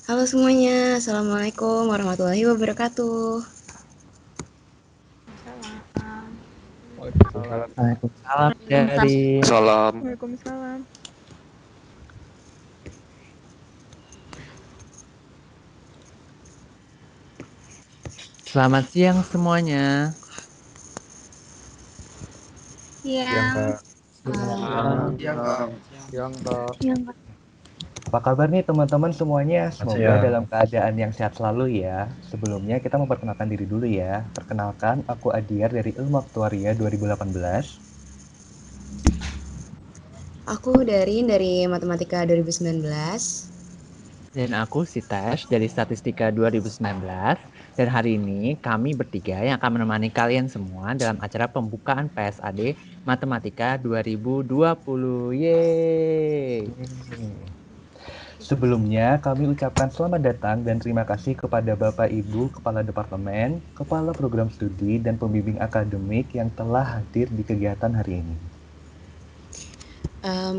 Halo semuanya, Assalamualaikum warahmatullahi wabarakatuh. Waalaikumsalam. Waalaikumsalam Waalaikumsalam. dari Salam. Waalaikumsalam. Selamat siang semuanya. Siang, Siang. Kak. Siang, Kak. Siang, Kak. Apa kabar nih teman-teman semuanya? Semoga siang. dalam keadaan yang sehat selalu ya. Sebelumnya kita memperkenalkan diri dulu ya. Perkenalkan, aku Adiar dari Ilmu Aktuaria 2018. Aku dari Matematika 2019. Dan aku Sitash dari Statistika 2019. Dan hari ini kami bertiga yang akan menemani kalian semua dalam acara pembukaan PSAD Matematika 2020. Yeay! Sebelumnya, kami ucapkan selamat datang dan terima kasih kepada Bapak Ibu Kepala Departemen, Kepala Program Studi, dan Pembimbing Akademik yang telah hadir di kegiatan hari ini.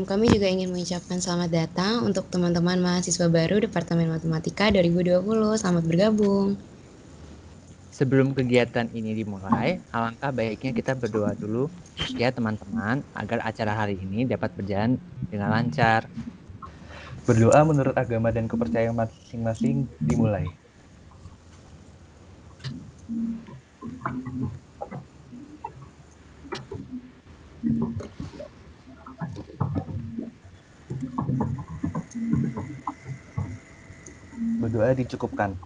Kami juga ingin mengucapkan selamat datang untuk teman-teman mahasiswa baru Departemen Matematika 2020. Selamat bergabung. Sebelum kegiatan ini dimulai, alangkah baiknya kita berdoa dulu ya teman-teman, agar acara hari ini dapat berjalan dengan lancar. Berdoa menurut agama dan kepercayaan masing-masing dimulai. Berdoa dicukupkan.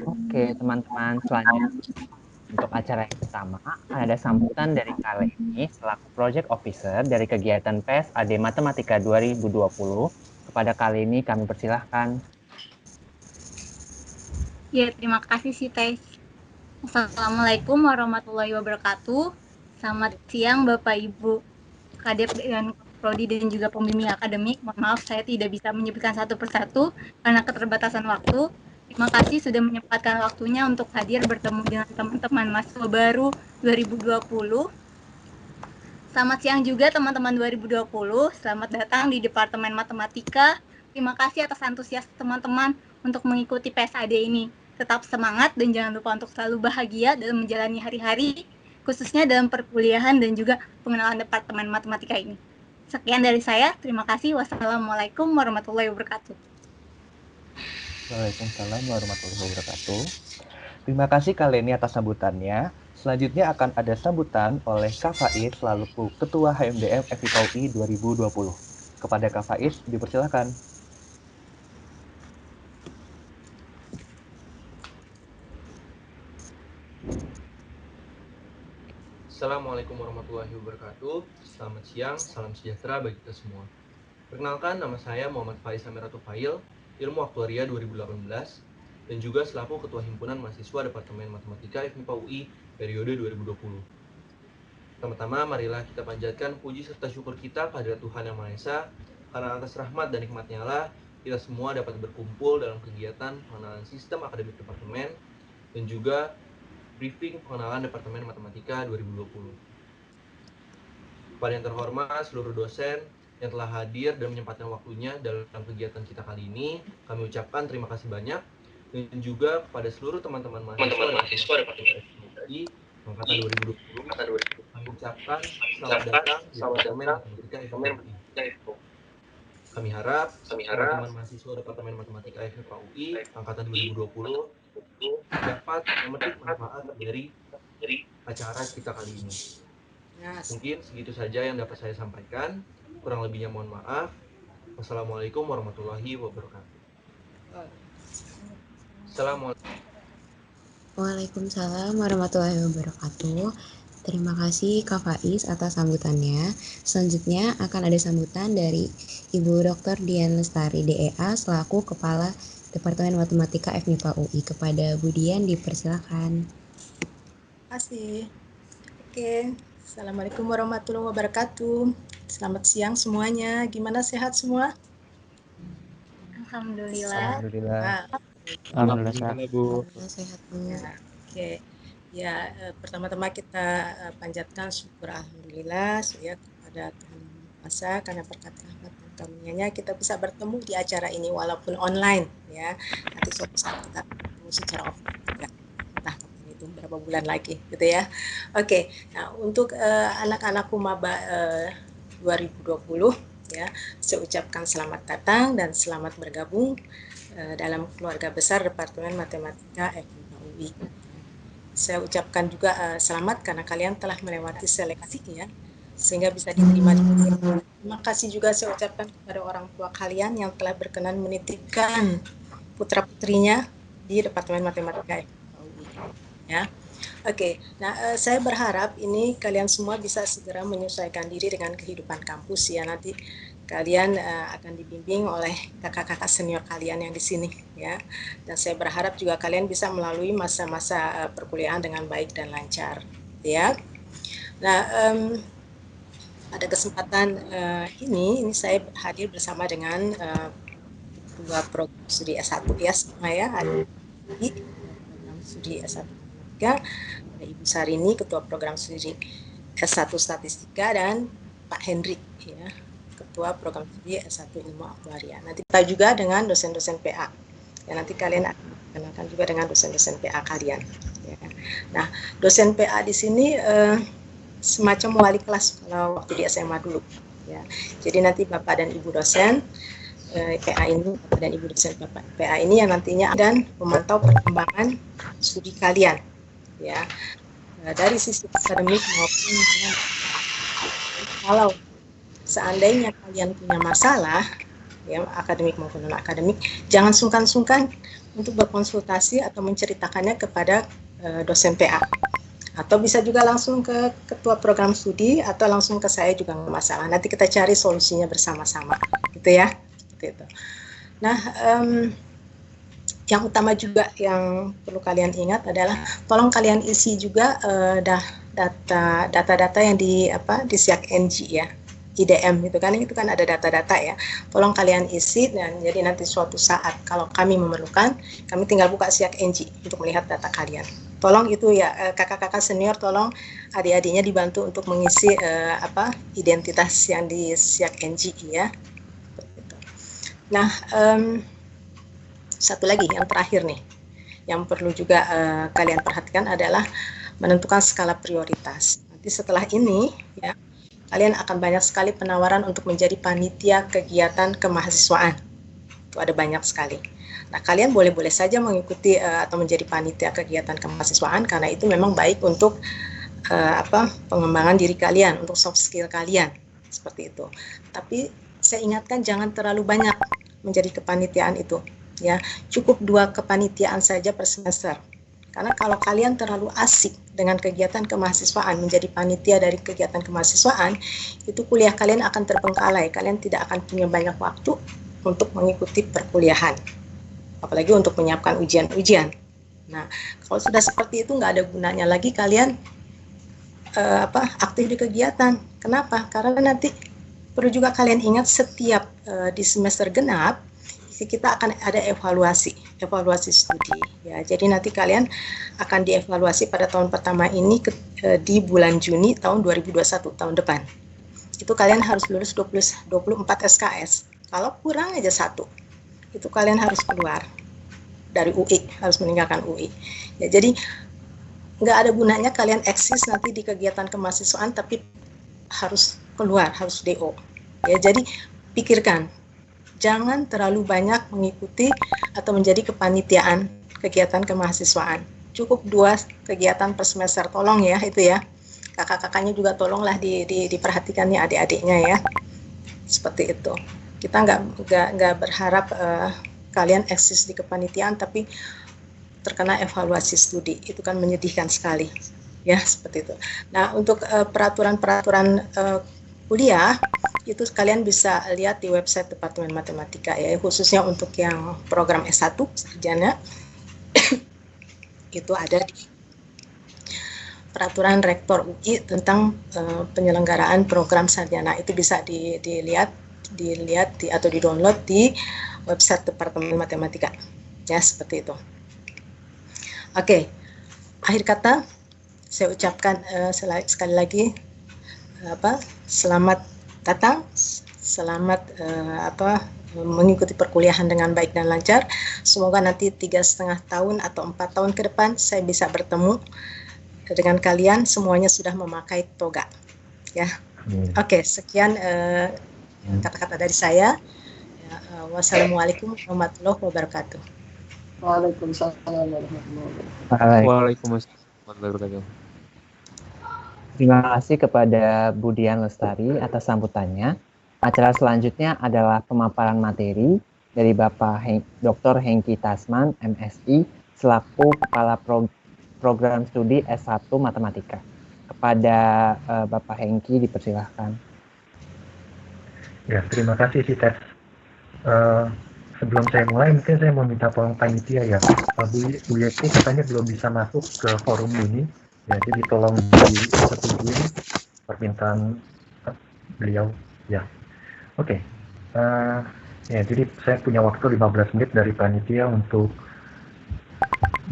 Oke, teman-teman, selanjutnya untuk acara yang pertama akan ada sambutan dari Kak Leni selaku Project Officer dari kegiatan PSAD Matematika 2020. Kepada Kak Leni kami persilahkan. Ya, terima kasih sih, Teh. Assalamualaikum warahmatullahi wabarakatuh. Selamat siang, Bapak Ibu Kadep dan Prodi dan juga pembimbing akademik. Mohon maaf, saya tidak bisa menyebutkan satu persatu karena keterbatasan waktu. Terima kasih sudah menyempatkan waktunya untuk hadir bertemu dengan teman-teman mahasiswa baru 2020. Selamat siang juga teman-teman 2020. Selamat datang di Departemen Matematika. Terima kasih atas antusias teman-teman untuk mengikuti PSAD ini. Tetap semangat dan jangan lupa untuk selalu bahagia dalam menjalani hari-hari, khususnya dalam perkuliahan dan juga pengenalan Departemen Matematika ini. Sekian dari saya. Terima kasih. Wassalamualaikum warahmatullahi wabarakatuh. Waalaikumsalam warahmatullahi wabarakatuh. Terima kasih Kak Leni atas sambutannya. Selanjutnya akan ada sambutan oleh Kak Faiz selaku Ketua HMDM FIPA UI 2020. Kepada Kak Faiz, dipersilakan. Assalamualaikum warahmatullahi wabarakatuh. Selamat siang, salam sejahtera bagi kita semua. Perkenalkan, nama saya Muhammad Faiz Amiratu Fail, Ilmu Aktuaria 2018, dan juga selaku Ketua Himpunan Mahasiswa Departemen Matematika FMIPA UI periode 2020. Pertama-tama, marilah kita panjatkan puji serta syukur kita kehadirat Tuhan Yang Maha Esa, karena atas rahmat dan nikmat-Nya lah, kita semua dapat berkumpul dalam kegiatan pengenalan sistem akademik departemen dan juga briefing pengenalan Departemen Matematika 2020. Kepada yang terhormat seluruh dosen yang telah hadir dan menyempatkan waktunya dalam kegiatan kita kali ini, kami ucapkan terima kasih banyak, dan juga kepada seluruh teman-teman mahasiswa di angkatan 2020, kami ucapkan selamat datang di Departemen Matematika FMIPA UI. Kami harap teman-teman mahasiswa Departemen Matematika FMIPA UI angkatan 2020 dapat memetik manfaat dari acara kita kali ini. Mungkin segitu saja yang dapat saya sampaikan. Kurang lebihnya mohon maaf. Wassalamualaikum warahmatullahi wabarakatuh. Assalamualaikum. Waalaikumsalam warahmatullahi wabarakatuh. Terima kasih Kak Faiz atas sambutannya. Selanjutnya akan ada sambutan dari Ibu Dr. Dian Lestari DEA selaku Kepala Departemen Matematika FMIPA UI. Kepada Bu Dian dipersilakan. Terima kasih. Oke, Assalamualaikum warahmatullahi wabarakatuh. Selamat siang semuanya. Gimana, sehat semua? Alhamdulillah. Alhamdulillah. Alhamdulillah, Bu. Alhamdulillah sehat Bu. Ya, oke. Ya, pertama-tama kita panjatkan syukur alhamdulillah ya kepada kepada Tuhan Yang Maha Kuasa karena berkat rahmat dan karunia-Nya kita bisa bertemu di acara ini walaupun online ya. Nanti suatu saat kita bertemu secara offline juga. Entah kapan itu berapa bulan lagi gitu ya. Oke. Nah, untuk anak-anak Humaba 2020 ya, saya ucapkan selamat datang dan selamat bergabung dalam keluarga besar Departemen Matematika FMIPA UI. Saya ucapkan juga selamat karena kalian telah melewati seleksi ya, sehingga bisa diterima di sini. Terima kasih juga saya ucapkan kepada orang tua kalian yang telah berkenan menitipkan putra-putrinya di Departemen Matematika FMIPA UI. Ya. Oke, nah saya berharap ini kalian semua bisa segera menyesuaikan diri dengan kehidupan kampus ya. Nanti kalian akan dibimbing oleh kakak-kakak senior kalian yang di sini ya. Dan saya berharap juga kalian bisa melalui masa-masa perkuliahan dengan baik dan lancar ya. Nah, pada kesempatan ini saya hadir bersama dengan dua program studi S1 ya semua ya. Ada di program studi S1 Matematika, ada Ibu Sarini ketua program studi S1 Statistika dan Pak Hendrik ya, ketua program studi S1 Ilmu Aktuaria. Nanti kita juga dengan dosen-dosen PA. Ya, nanti kalian akan dikenalkan juga dengan dosen-dosen PA kalian. Ya. Nah, dosen PA di sini semacam wali kelas kalau waktu di SMA dulu. Ya. Jadi nanti Bapak dan Ibu dosen PA ini, Bapak dan Ibu dosen Bapak PA ini yang nantinya dan memantau perkembangan studi kalian. Ya. Dari sisi akademik maupun kalau seandainya kalian punya masalah ya akademik maupun non akademik, jangan sungkan-sungkan untuk berkonsultasi atau menceritakannya kepada dosen PA, atau bisa juga langsung ke ketua program studi atau langsung ke saya juga nggak masalah. Nanti kita cari solusinya bersama-sama, gitu ya. Gitu. Nah, yang utama juga yang perlu kalian ingat adalah tolong kalian isi juga data-data yang di Siak NG ya, IDM itu kan ada data-data ya. Tolong kalian isi dan jadi nanti suatu saat kalau kami memerlukan, kami tinggal buka Siak NG untuk melihat data kalian. Tolong itu ya kakak-kakak senior, tolong adik-adiknya dibantu untuk mengisi identitas yang di Siak NG ya. Nah, satu lagi yang terakhir nih, yang perlu juga kalian perhatikan adalah menentukan skala prioritas. Nanti setelah ini ya, kalian akan banyak sekali penawaran untuk menjadi panitia kegiatan kemahasiswaan. Itu ada banyak sekali. Nah, kalian boleh-boleh saja mengikuti atau menjadi panitia kegiatan kemahasiswaan karena itu memang baik untuk pengembangan diri kalian, untuk soft skill kalian, seperti itu. Tapi saya ingatkan jangan terlalu banyak menjadi kepanitiaan itu. Ya, cukup 2 kepanitiaan saja per semester. Karena kalau kalian terlalu asik dengan kegiatan kemahasiswaan, menjadi panitia dari kegiatan kemahasiswaan, itu kuliah kalian akan terbengkalai. Kalian tidak akan punya banyak waktu untuk mengikuti perkuliahan, apalagi untuk menyiapkan ujian-ujian. Nah, kalau sudah seperti itu nggak ada gunanya lagi kalian aktif di kegiatan. Kenapa? Karena nanti perlu juga kalian ingat setiap di semester genap kita akan ada evaluasi studi ya. Jadi nanti kalian akan dievaluasi pada tahun pertama ini di bulan Juni tahun 2021 tahun depan. Itu kalian harus lulus 24 SKS. Kalau kurang aja 1, itu kalian harus keluar dari UI, harus meninggalkan UI. Ya, jadi nggak ada gunanya kalian eksis nanti di kegiatan kemahasiswaan tapi harus keluar, harus DO. Ya, jadi pikirkan. Jangan terlalu banyak mengikuti atau menjadi kepanitiaan kegiatan kemahasiswaan. Cukup 2 kegiatan per semester, tolong ya itu ya. Kakak-kakaknya juga tolonglah diperhatikan nih adik-adiknya ya. Seperti itu. Kita nggak berharap kalian eksis di kepanitiaan tapi terkena evaluasi studi. Itu kan menyedihkan sekali. Ya, seperti itu. Nah, untuk peraturan-peraturan kuliah itu kalian bisa lihat di website Departemen Matematika ya, khususnya untuk yang program S1 sarjana itu ada di peraturan rektor UI tentang penyelenggaraan program sarjana. Itu bisa dilihat atau di-download di website Departemen Matematika ya, seperti itu. Oke, akhir kata saya ucapkan sekali lagi selamat datang. Selamat mengikuti perkuliahan dengan baik dan lancar. Semoga nanti 3,5 tahun atau 4 tahun ke depan saya bisa bertemu dengan kalian semuanya sudah memakai toga. Ya, Oke, sekian kata-kata dari saya. Ya, wassalamualaikum warahmatullahi wabarakatuh. Waalaikumsalam warahmatullahi wabarakatuh. Waalaikumsalam warahmatullahi wabarakatuh. Terima kasih kepada Bu Dian Lestari atas sambutannya. Acara selanjutnya adalah pemaparan materi dari Bapak Dr. Hengki Tasman, MSI, selaku Kepala Program Studi S1 Matematika. Kepada Bapak Hengki dipersilahkan. Ya, terima kasih Sites. Sebelum saya mulai, mungkin saya mau minta tolong panitia ya. Bu Yeti katanya belum bisa masuk ke forum ini, ya, jadi tolong disetujuin permintaan beliau. Ya, oke. Ya, jadi saya punya waktu 15 menit dari panitia untuk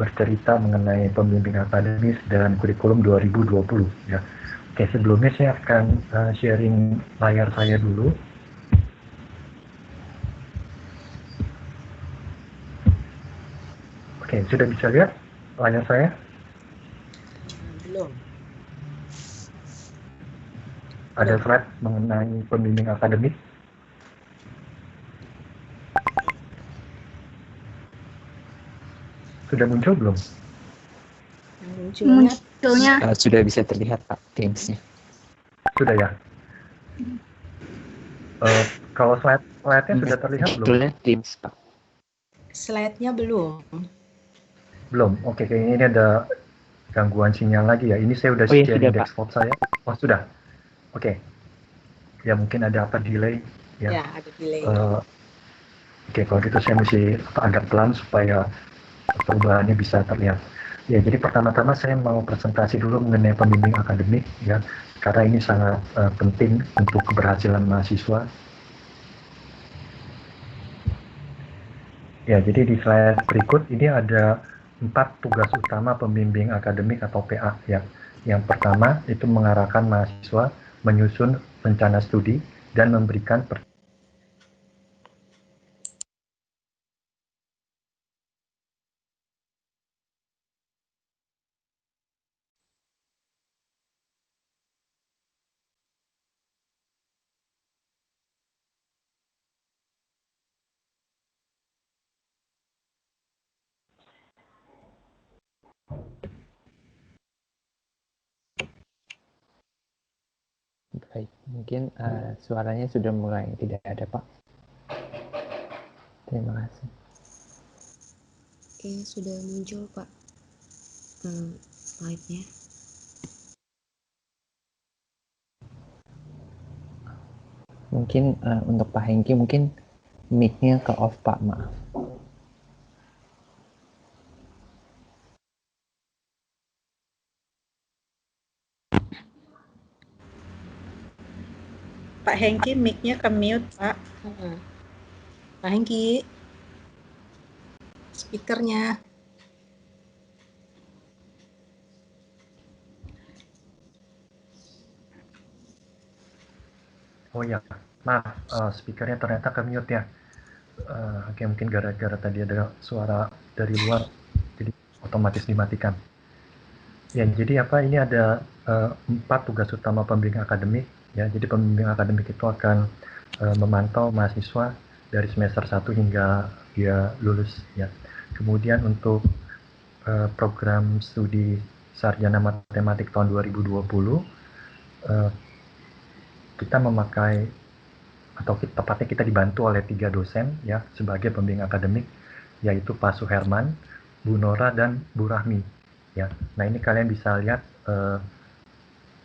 bercerita mengenai pembimbing akademis dan kurikulum 2020. Ya, oke. Sebelumnya saya akan sharing layar saya dulu. Oke, sudah bisa lihat layar saya? Belum. Ada slide mengenai pembimbing akademik. Sudah muncul belum? Munculnya Sudah bisa terlihat Pak Teams-nya. Sudah ya? Kalau slide-nya sudah terlihat belum? Munculnya Teams Pak. Slide-nya belum. Belum. Oke, kayaknya ini ada gangguan sinyal lagi ya. Ini saya udah iya, sharing sudah, desktop saya. Oh, sudah. Oke. Ya, mungkin ada apa delay ya. Ya, ada delay. Oke, kalau gitu saya mesti agak pelan supaya perubahannya bisa terlihat. Ya, jadi pertama-tama saya mau presentasi dulu mengenai pembimbing akademik ya, karena ini sangat penting untuk keberhasilan mahasiswa. Ya, jadi di slide berikut ini ada 4 tugas utama pembimbing akademik atau PA ya. Yang pertama itu mengarahkan mahasiswa menyusun rencana studi dan memberikan Baik, mungkin suaranya sudah mulai tidak ada Pak. Terima kasih. Oke, sudah muncul Pak slide-nya. Mungkin untuk Pak Hengki mungkin mic-nya ke off Pak, maaf. Pak Hengki mic-nya ke mute, Pak. Pak Hengki, speakernya. Oh ya, maaf, speakernya ternyata ke mute ya. Oke, mungkin gara-gara tadi ada suara dari luar, jadi otomatis dimatikan. Ya, jadi apa? Ini ada 4 tugas utama pembimbing akademik. Ya, jadi pembimbing akademik itu akan memantau mahasiswa dari semester 1 hingga dia lulus. Ya, kemudian untuk program studi sarjana matematik tahun 2020. Kita memakai atau tepatnya kita dibantu oleh 3 dosen ya sebagai pembimbing akademik, yaitu Pak Suherman, Bu Nora, dan Bu Rahmi ya. Nah, ini kalian bisa lihat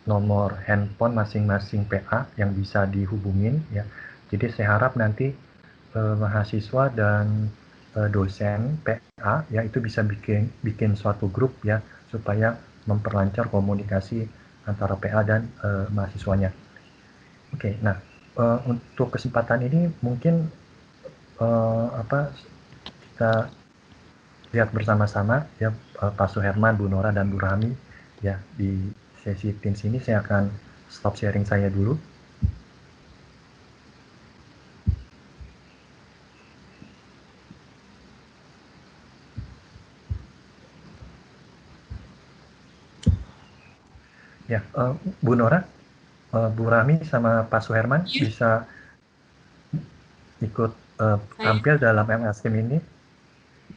nomor handphone masing-masing PA yang bisa dihubungin ya. Jadi saya harap nanti mahasiswa dan dosen PA ya itu bisa bikin suatu grup ya supaya memperlancar komunikasi antara PA dan mahasiswanya. Oke, nah untuk kesempatan ini mungkin kita lihat bersama-sama ya Pak Suherman, Bu Nora, dan Bu Rahmi ya. Di sesi Teams ini saya akan stop sharing saya dulu. Ya, Bu Nora, Bu Rami sama Pak Suherman bisa ikut tampil dalam MS Team ini.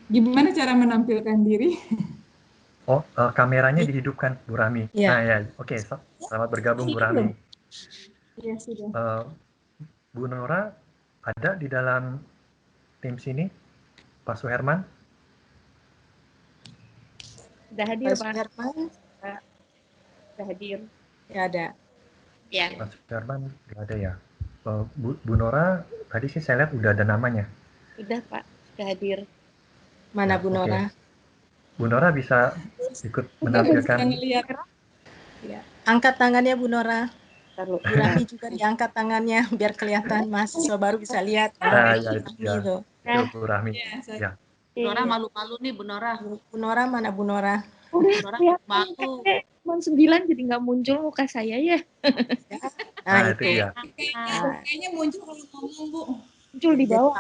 Gimana cara menampilkan diri? Oh, kameranya dihidupkan, Bu Rami. Iya. Nah ya, oke. Selamat bergabung, Bu Rami. Iya, sudah. Bu Nora ada di dalam tim sini, Pak Suherman? Sudah hadir, Pak Pak. Suherman? Sudah hadir. Ya, ada. Ya. Pak Suherman nggak ada ya. Bu Nora, tadi sih saya lihat udah ada namanya. Sudah, Pak. Sudah hadir. Mana Bu Oke. Nora? Bu Nora bisa ikut menampilkan. Ya. Angkat tangannya Bu Nora. Bu Rami juga diangkat tangannya biar kelihatan mahasiswa baru bisa lihat. Ya, Gitu. Bu Rami. Ya. Bu Nora malu-malu nih, Bu Nora. Bu Nora mana Bu Nora? Udah, Bu Nora malu. Cuma 9 jadi nggak muncul muka saya ya. Nah, itu dia. Kayaknya muncul kalau ngomong, Bu. Muncul di bawah.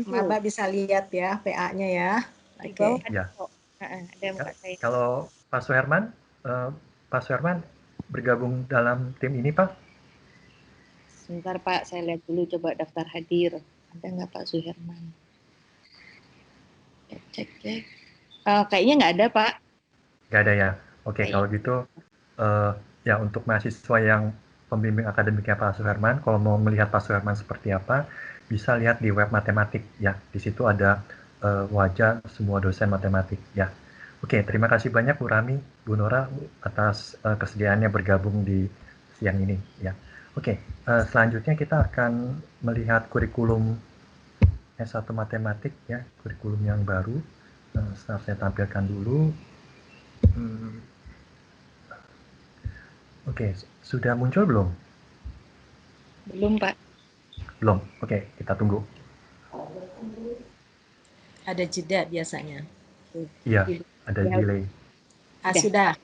Maba bisa lihat ya PA-nya ya. Di bawah ada Ya. kok. Ada muka saya. Kalau Pak Suherman bergabung dalam tim ini, Pak? Sebentar, Pak. Saya lihat dulu coba daftar hadir. Ada nggak Pak Suherman? Cek. Kayaknya nggak ada, Pak. Nggak ada ya. Oke, kalau gitu ya untuk mahasiswa yang pembimbing akademiknya Pak Suherman, kalau mau melihat Pak Suherman seperti apa, bisa lihat di web matematik ya. Di situ ada wajah semua dosen matematik ya. Oke, terima kasih banyak Bu Rami, Bu Nora atas kesediaannya bergabung di siang ini ya. Oke, selanjutnya kita akan melihat kurikulum S1 matematik ya, kurikulum yang baru. Saya tampilkan dulu. Oke, sudah muncul belum? Belum, Pak. Belum. Oke, kita tunggu. Ada jeda biasanya. Iya, ada delay. Sudah.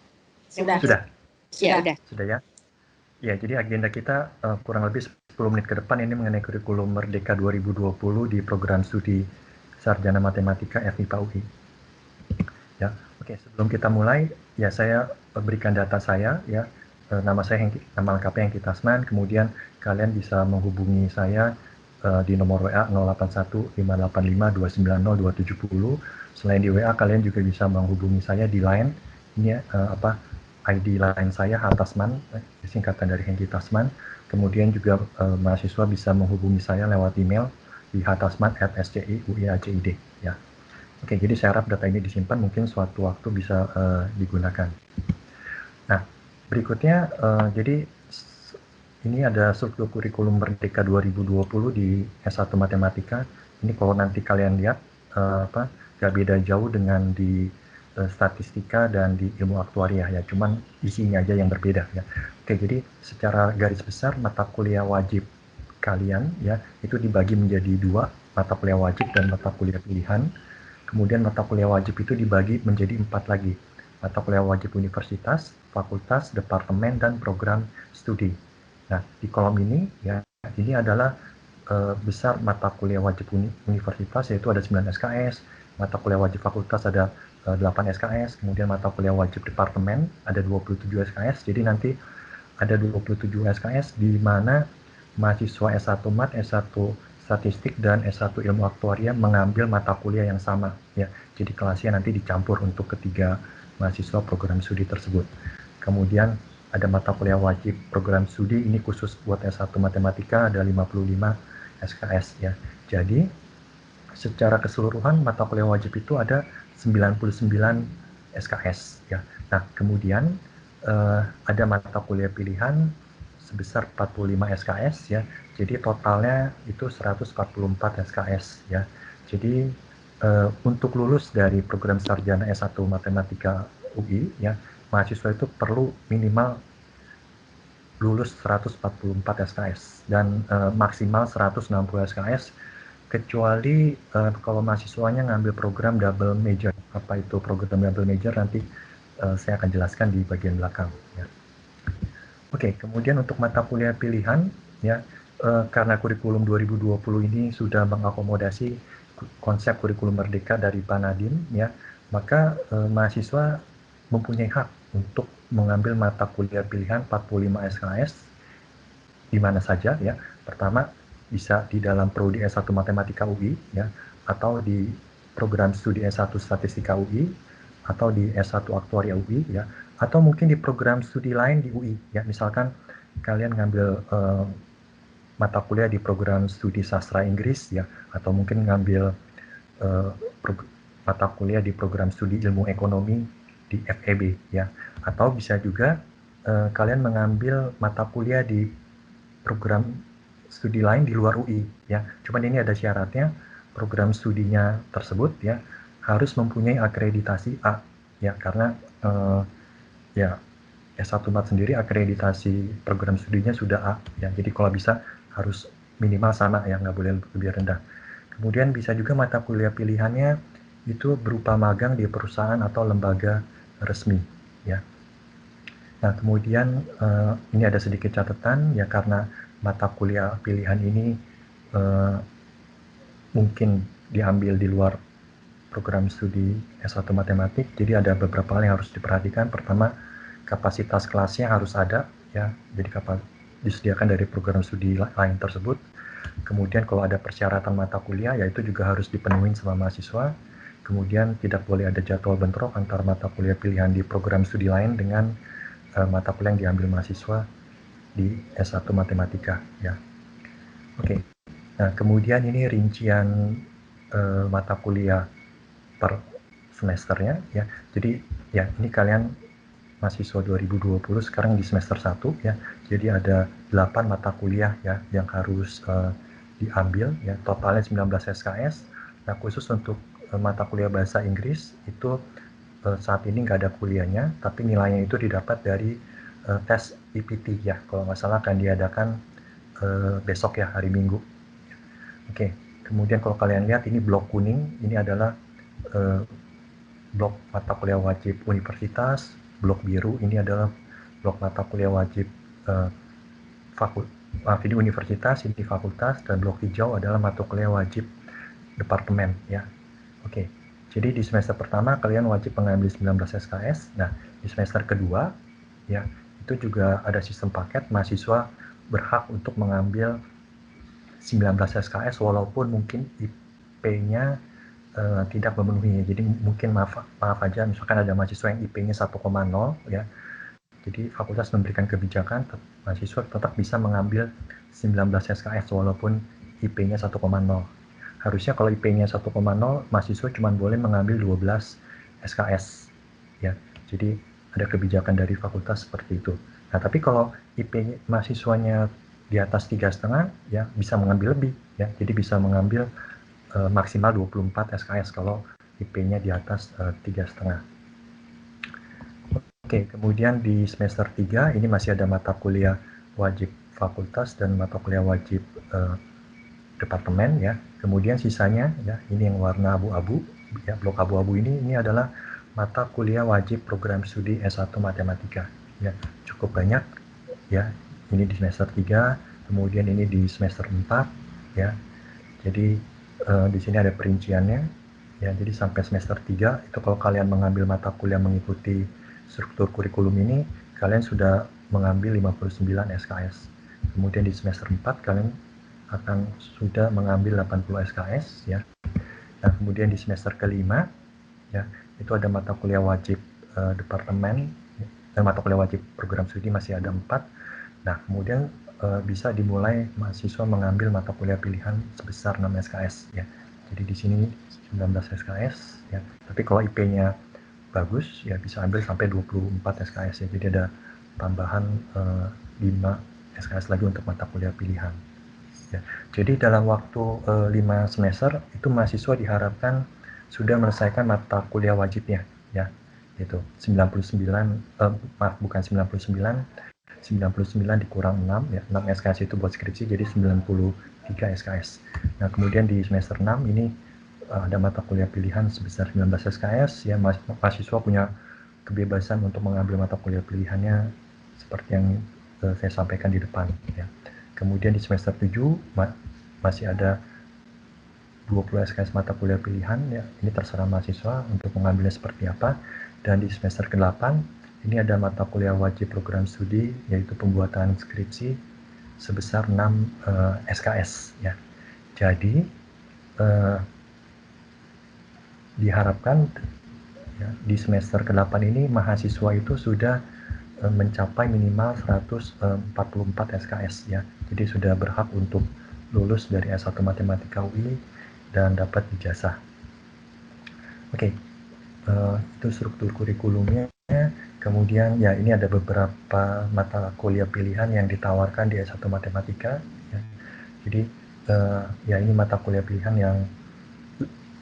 Ya, udah. Sudah ya. Ya, jadi agenda kita kurang lebih 10 menit ke depan ini mengenai kurikulum Merdeka 2020 di program studi Sarjana Matematika FMIPA UI. Ya, oke. Sebelum kita mulai, ya saya berikan data saya ya. Nama nama lengkapnya Hengki Tasman. Kemudian kalian bisa menghubungi saya di nomor WA 081585290270. Selain di WA, kalian juga bisa menghubungi saya di Line. Ini ID Line saya Tasman, singkatan dari Hengki Tasman. Kemudian juga mahasiswa bisa menghubungi saya lewat email di hatasman@sci.uiacid ya. Oke, jadi saya harap data ini disimpan, mungkin suatu waktu bisa digunakan. Nah, berikutnya jadi ini ada struktur kurikulum Merdeka 2020 di S1 Matematika. Ini kalau nanti kalian lihat gak beda jauh dengan di statistika dan di ilmu aktuaria ya, cuman isinya aja yang berbeda ya. Oke, jadi secara garis besar mata kuliah wajib kalian ya itu dibagi menjadi 2, mata kuliah wajib dan mata kuliah pilihan. Kemudian mata kuliah wajib itu dibagi menjadi 4 lagi. Mata kuliah wajib universitas, fakultas, departemen, dan program studi. Nah, di kolom ini ya, ini adalah besar mata kuliah wajib universitas, yaitu ada 9 SKS, mata kuliah wajib fakultas ada 8 SKS, kemudian mata kuliah wajib departemen ada 27 SKS, jadi nanti ada 27 SKS di mana mahasiswa S1 Mat, S1 Statistik, dan S1 Ilmu Aktuaria mengambil mata kuliah yang sama ya. Jadi kelasnya nanti dicampur untuk ketiga mahasiswa program studi tersebut. Kemudian ada mata kuliah wajib program studi, ini khusus buat S1 Matematika ada 55 SKS ya. Jadi secara keseluruhan mata kuliah wajib itu ada 99 SKS ya. Nah, kemudian ada mata kuliah pilihan sebesar 45 SKS ya. Jadi totalnya itu 144 SKS ya. Jadi untuk lulus dari program sarjana S1 Matematika UI ya, mahasiswa itu perlu minimal lulus 144 SKS dan maksimal 160 SKS, kecuali kalau mahasiswanya ngambil program double major. Apa itu program double major nanti saya akan jelaskan di bagian belakang ya. Oke, kemudian untuk mata kuliah pilihan ya, karena kurikulum 2020 ini sudah mengakomodasi konsep kurikulum merdeka dari Pak Nadiem ya, maka mahasiswa mempunyai hak untuk mengambil mata kuliah pilihan 45 SKS di mana saja ya. Pertama, bisa di dalam prodi S1 Matematika UI ya, atau di program studi S1 Statistika UI, atau di S1 Aktuaria UI ya, atau mungkin di program studi lain di UI ya. Misalkan kalian ngambil mata kuliah di program studi sastra Inggris ya, atau mungkin ngambil mata kuliah di program studi ilmu ekonomi di FEB ya, atau bisa juga kalian mengambil mata kuliah di program studi lain di luar UI ya. Cuman ini ada syaratnya, program studinya tersebut ya harus mempunyai akreditasi A ya, karena ya S1 Mat sendiri akreditasi program studinya sudah A ya. Jadi kalau bisa harus minimal sama ya, nggak boleh lebih rendah. Kemudian bisa juga mata kuliah pilihannya itu berupa magang di perusahaan atau lembaga resmi ya. Nah, kemudian ini ada sedikit catatan ya, karena mata kuliah pilihan ini mungkin diambil di luar program studi S1 Matematik, jadi ada beberapa hal yang harus diperhatikan. Pertama, kapasitas kelasnya harus ada ya, jadi disediakan dari program studi lain tersebut. Kemudian kalau ada persyaratan mata kuliah, yaitu juga harus dipenuhi sama mahasiswa. Kemudian tidak boleh ada jadwal bentrok antara mata kuliah pilihan di program studi lain dengan mata kuliah yang diambil mahasiswa di S1 Matematika ya. Oke. Nah, kemudian ini rincian mata kuliah per semesternya ya. Jadi ya, ini kalian mahasiswa 2020 sekarang di semester 1 ya. Jadi ada 8 mata kuliah ya yang harus diambil ya, totalnya 19 SKS. Nah, khusus untuk mata kuliah bahasa Inggris itu saat ini nggak ada kuliahnya, tapi nilainya itu didapat dari tes IPT ya, kalau nggak salah akan diadakan besok ya, hari Minggu. Oke, kemudian kalau kalian lihat ini blok kuning, ini adalah blok mata kuliah wajib universitas, blok biru ini adalah blok mata kuliah wajib ini universitas, ini fakultas, dan blok hijau adalah mata kuliah wajib departemen ya. Oke. Jadi di semester pertama kalian wajib mengambil 19 SKS. Nah, di semester kedua ya, itu juga ada sistem paket, mahasiswa berhak untuk mengambil 19 SKS walaupun mungkin IP-nya tidak memenuhi. Jadi mungkin maaf aja, misalkan ada mahasiswa yang IP-nya 1,0 ya. Jadi fakultas memberikan kebijakan mahasiswa tetap bisa mengambil 19 SKS walaupun IP-nya 1,0. Harusnya kalau IP-nya 1,0, mahasiswa cuma boleh mengambil 12 SKS ya. Jadi ada kebijakan dari fakultas seperti itu. Nah, tapi kalau IP mahasiswanya di atas 3,5 ya bisa mengambil lebih ya. Jadi bisa mengambil maksimal 24 SKS kalau IP-nya di atas 3,5. Oke, kemudian di semester 3 ini masih ada mata kuliah wajib fakultas dan mata kuliah wajib departemen ya. Kemudian sisanya ya, ini yang warna abu-abu ya, blok abu-abu ini adalah mata kuliah wajib program studi S1 Matematika ya. Cukup banyak ya. Ini di semester 3, kemudian ini di semester 4 ya. Jadi di sini ada perinciannya ya. Jadi sampai semester 3 itu kalau kalian mengambil mata kuliah mengikuti struktur kurikulum ini, kalian sudah mengambil 59 SKS. Kemudian di semester 4 kalian akan sudah mengambil 80 SKS ya. Nah, kemudian di semester kelima ya, itu ada mata kuliah wajib departemen dan mata kuliah wajib program studi masih ada 4. Nah, kemudian bisa dimulai mahasiswa mengambil mata kuliah pilihan sebesar 6 SKS ya. Jadi di sini 19 SKS ya. Tapi kalau IP-nya bagus ya bisa ambil sampai 24 SKS ya. Jadi ada tambahan 5 SKS lagi untuk mata kuliah pilihan. Ya, jadi dalam waktu 5 semester itu mahasiswa diharapkan sudah menyelesaikan mata kuliah wajibnya ya, itu 99 bukan 99 dikurang 6 ya, 6 SKS itu buat skripsi jadi 93 SKS. Nah, kemudian di semester 6 ini ada mata kuliah pilihan sebesar 19 SKS ya, mahasiswa punya kebebasan untuk mengambil mata kuliah pilihannya seperti yang saya sampaikan di depan ya. Kemudian di semester 7 masih ada 20 SKS mata kuliah pilihan ya. Ini terserah mahasiswa untuk mengambilnya seperti apa. Dan di semester ke-8 Ini ada mata kuliah wajib program studi, yaitu pembuatan skripsi sebesar 6 SKS ya. Jadi diharapkan ya, di semester ke-8 ini mahasiswa itu sudah mencapai minimal 144 SKS ya. Jadi sudah berhak untuk lulus dari S1 Matematika UI dan dapat ijazah. Oke, itu struktur kurikulumnya. Kemudian ya ini ada beberapa mata kuliah pilihan yang ditawarkan di S1 Matematika. Ya. Jadi ya ini mata kuliah pilihan yang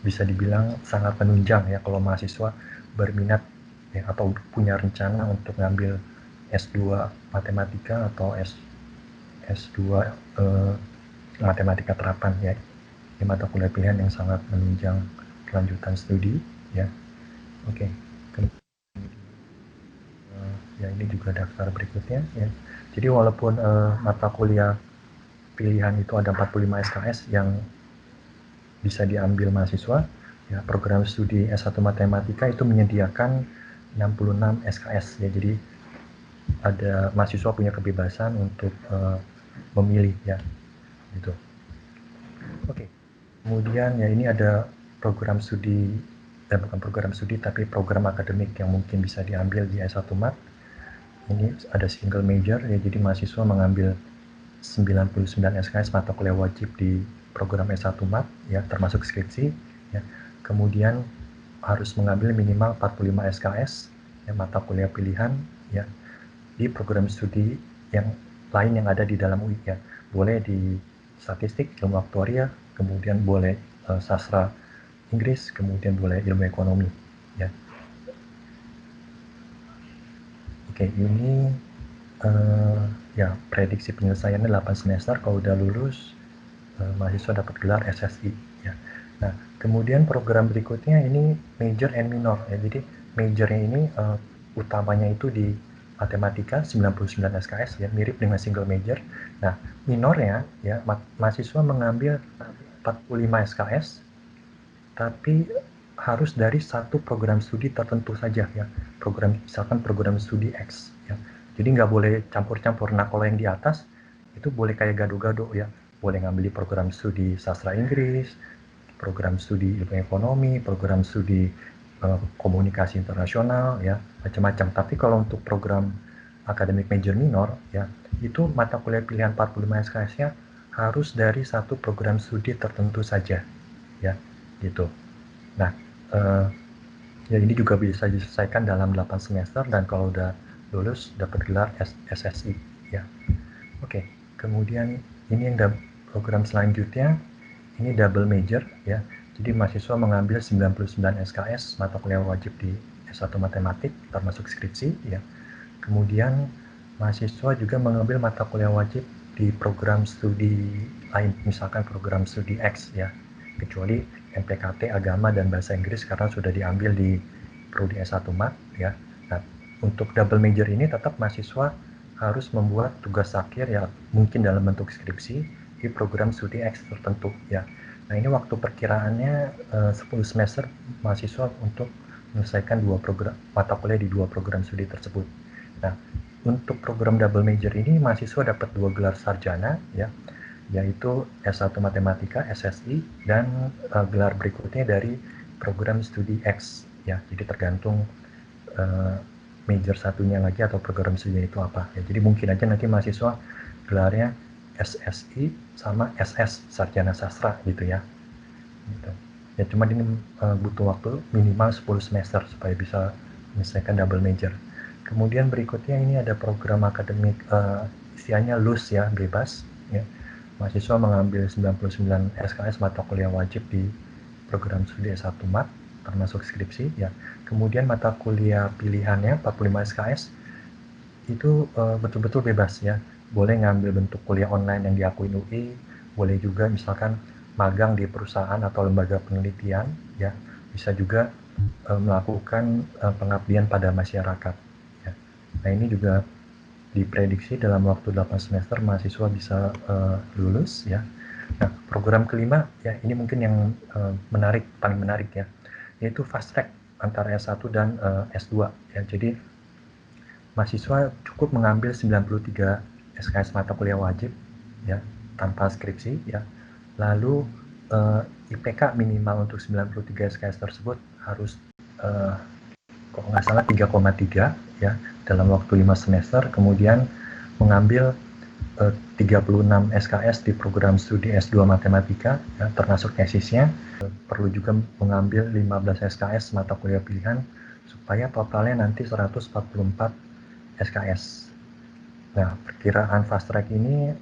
bisa dibilang sangat menunjang ya kalau mahasiswa berminat ya, atau punya rencana untuk ngambil S2 Matematika atau S2 Matematika Terapan ya. Ini mata kuliah pilihan yang sangat menunjang kelanjutan studi ya. Oke. Ya ini juga daftar berikutnya ya. Jadi walaupun mata kuliah pilihan itu ada 45 SKS yang bisa diambil mahasiswa, ya program studi S1 Matematika itu menyediakan 66 SKS ya. Jadi ada mahasiswa punya kebebasan untuk memilih ya gitu. Oke. Kemudian ya ini ada program studi bukan program studi tapi program akademik yang mungkin bisa diambil di S1 Mat. Ini ada single major ya, jadi mahasiswa mengambil 99 SKS mata kuliah wajib di program S1 Mat ya, termasuk skripsi ya. Kemudian harus mengambil minimal 45 SKS ya, mata kuliah pilihan ya di program studi yang lain yang ada di dalam UI ya. Boleh di statistik, ilmu aktuaria, kemudian boleh sastra Inggris, kemudian boleh ilmu ekonomi ya. Oke, ini ya prediksi penyelesaiannya 8 semester. Kalau udah lulus mahasiswa dapat gelar SSI ya. Nah, kemudian program berikutnya ini major and minor ya. Jadi majornya ini utamanya itu di matematika 99 SKS ya, mirip dengan single major. Nah, minornya ya mahasiswa mengambil 45 SKS tapi harus dari satu program studi tertentu saja ya. Misalkan program studi X ya. Jadi nggak boleh campur-campur. Nah, kalau yang di atas itu boleh kayak gado-gado ya. Boleh ngambil di program studi sastra Inggris, program studi ilmu ekonomi, program studi komunikasi internasional ya, macam-macam. Tapi kalau untuk program akademik major minor ya, itu mata kuliah pilihan 45 SKS-nya harus dari satu program studi tertentu saja ya, gitu. Nah, ya ini juga bisa diselesaikan dalam 8 semester dan kalau udah lulus dapat gelar SSI ya. Oke, kemudian ini yang program selanjutnya ini double major ya. Jadi mahasiswa mengambil 99 SKS mata kuliah wajib di S1 Matematik termasuk skripsi ya. Kemudian mahasiswa juga mengambil mata kuliah wajib di program studi lain, misalkan program studi X ya. Kecuali MPKT agama dan bahasa Inggris karena sudah diambil di prodi S1 Mat ya. Nah, untuk double major ini tetap mahasiswa harus membuat tugas akhir ya, mungkin dalam bentuk skripsi di program studi X tertentu ya. Nah, ini waktu perkiraannya 10 semester mahasiswa untuk menyelesaikan mata kuliah di 2 program studi tersebut. Nah, untuk program double major ini mahasiswa dapat 2 gelar sarjana ya, yaitu S1 Matematika SSI dan gelar berikutnya dari program studi X ya. Jadi tergantung major satunya lagi atau program studi itu apa ya. Jadi mungkin aja nanti mahasiswa gelarnya SSI sama SS sarjana sastra gitu ya. Gitu. Ya cuma ini butuh waktu minimal 10 semester supaya bisa menyelesaikan double major. Kemudian berikutnya ini ada program akademik istilahnya loose ya, bebas ya. Mahasiswa mengambil 99 SKS mata kuliah wajib di program studi S1 Mat termasuk skripsi ya. Kemudian mata kuliah pilihannya 45 SKS itu betul-betul bebas ya. Boleh ngambil bentuk kuliah online yang diakui UI, boleh juga misalkan magang di perusahaan atau lembaga penelitian ya. Bisa juga melakukan pengabdian pada masyarakat ya. Nah, ini juga diprediksi dalam waktu 8 semester mahasiswa bisa lulus ya. Nah, program kelima ya, ini mungkin yang paling menarik ya, yaitu fast track antara S1 dan S2 ya. Jadi mahasiswa cukup mengambil 93 SKS mata kuliah wajib ya tanpa skripsi ya. Lalu IPK minimal untuk 93 SKS tersebut harus kalau nggak salah 3,3 ya dalam waktu 5 semester, kemudian mengambil 36 SKS di program studi S2 Matematika ya, termasuk tesisnya. Perlu juga mengambil 15 SKS mata kuliah pilihan supaya totalnya nanti 144 SKS. Nah, perkiraan fast track ini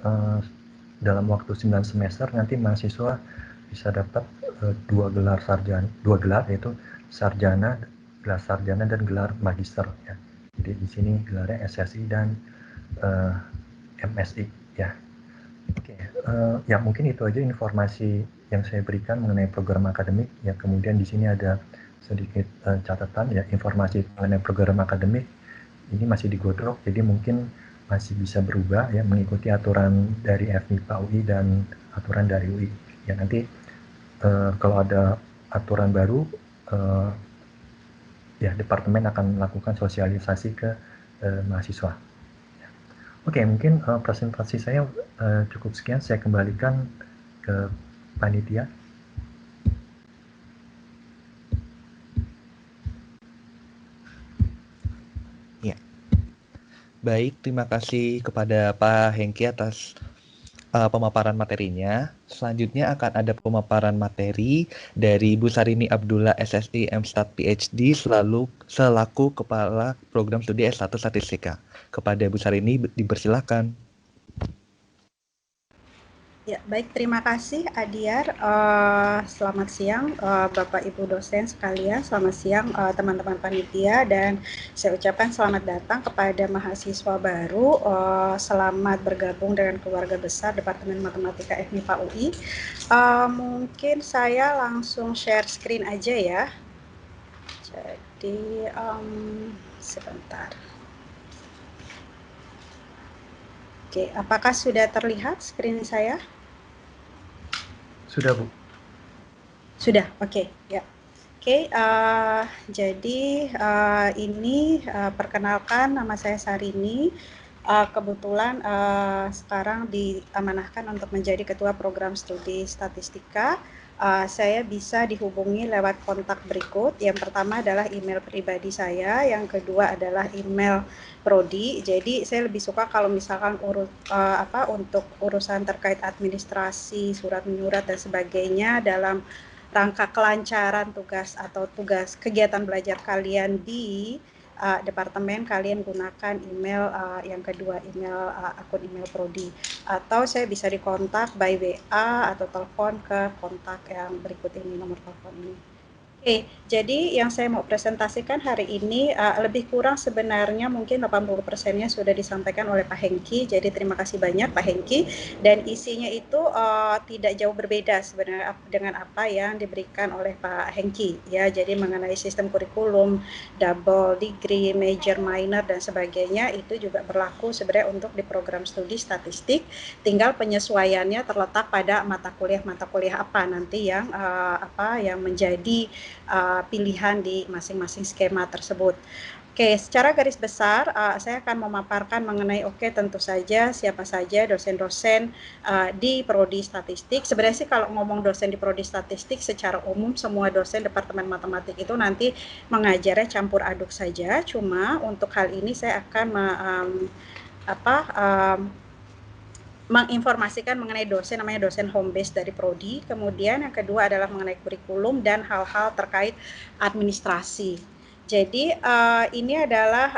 dalam waktu 9 semester nanti mahasiswa bisa dapat 2 gelar yaitu sarjana, gelar sarjana dan gelar magister ya. Jadi di sini gelarnya SSI dan MSI ya. Oke, ya mungkin itu aja informasi yang saya berikan mengenai program akademik ya. Kemudian di sini ada sedikit catatan ya, informasi mengenai program akademik ini masih digodok, jadi mungkin masih bisa berubah ya mengikuti aturan dari FMIPA UI dan aturan dari UI ya. Nanti kalau ada aturan baru ya departemen akan melakukan sosialisasi ke mahasiswa. Oke, mungkin presentasi saya cukup sekian. Saya kembalikan ke panitia. Ya, baik. Terima kasih kepada Pak Hengki atas pemaparan materinya. Selanjutnya akan ada pemaparan materi dari Bu Sarini Abdullah SSI MStat PhD selaku Kepala Program Studi S1 Statistika. Kepada Bu Sarini dipersilakan. Ya, baik, terima kasih Adiar. Selamat siang Bapak Ibu dosen sekalian, selamat siang teman-teman panitia, dan saya ucapkan selamat datang kepada mahasiswa baru. Selamat bergabung dengan keluarga besar Departemen Matematika FMIPA UI. Mungkin saya langsung share screen aja ya. Jadi sebentar. Oke, apakah sudah terlihat screen saya? Sudah, Bu. Sudah, oke, ya. Oke, jadi ini perkenalkan, nama saya Sarini. Kebetulan sekarang diamanahkan untuk menjadi Ketua Program Studi Statistika. Saya bisa dihubungi lewat kontak berikut. Yang pertama adalah email pribadi saya, yang kedua adalah email prodi. Jadi saya lebih suka kalau misalkan untuk urusan terkait administrasi, surat menyurat dan sebagainya dalam rangka kelancaran tugas atau tugas kegiatan belajar kalian di departemen, kalian gunakan email yang kedua, email akun email prodi, atau saya bisa dikontak by WA atau telepon ke kontak yang berikut ini, nomor telepon ini. Oke, jadi yang saya mau presentasikan hari ini lebih kurang sebenarnya mungkin 80%-nya sudah disampaikan oleh Pak Hengki, jadi terima kasih banyak Pak Hengki, dan isinya itu tidak jauh berbeda sebenarnya dengan apa yang diberikan oleh Pak Hengki ya. Jadi mengenai sistem kurikulum, double degree, major, minor dan sebagainya itu juga berlaku sebenarnya untuk di program studi statistik, tinggal penyesuaiannya terletak pada mata kuliah apa nanti yang yang menjadi pilihan di masing-masing skema tersebut. Oke, secara garis besar saya akan memaparkan mengenai tentu saja siapa saja dosen-dosen di prodi statistik. Sebenarnya sih kalau ngomong dosen di prodi statistik secara umum semua dosen Departemen Matematik itu nanti mengajarnya campur aduk saja. Cuma untuk hal ini saya akan menginformasikan mengenai dosen, namanya dosen home base dari prodi. Kemudian yang kedua adalah mengenai kurikulum dan hal-hal terkait administrasi. Jadi ini adalah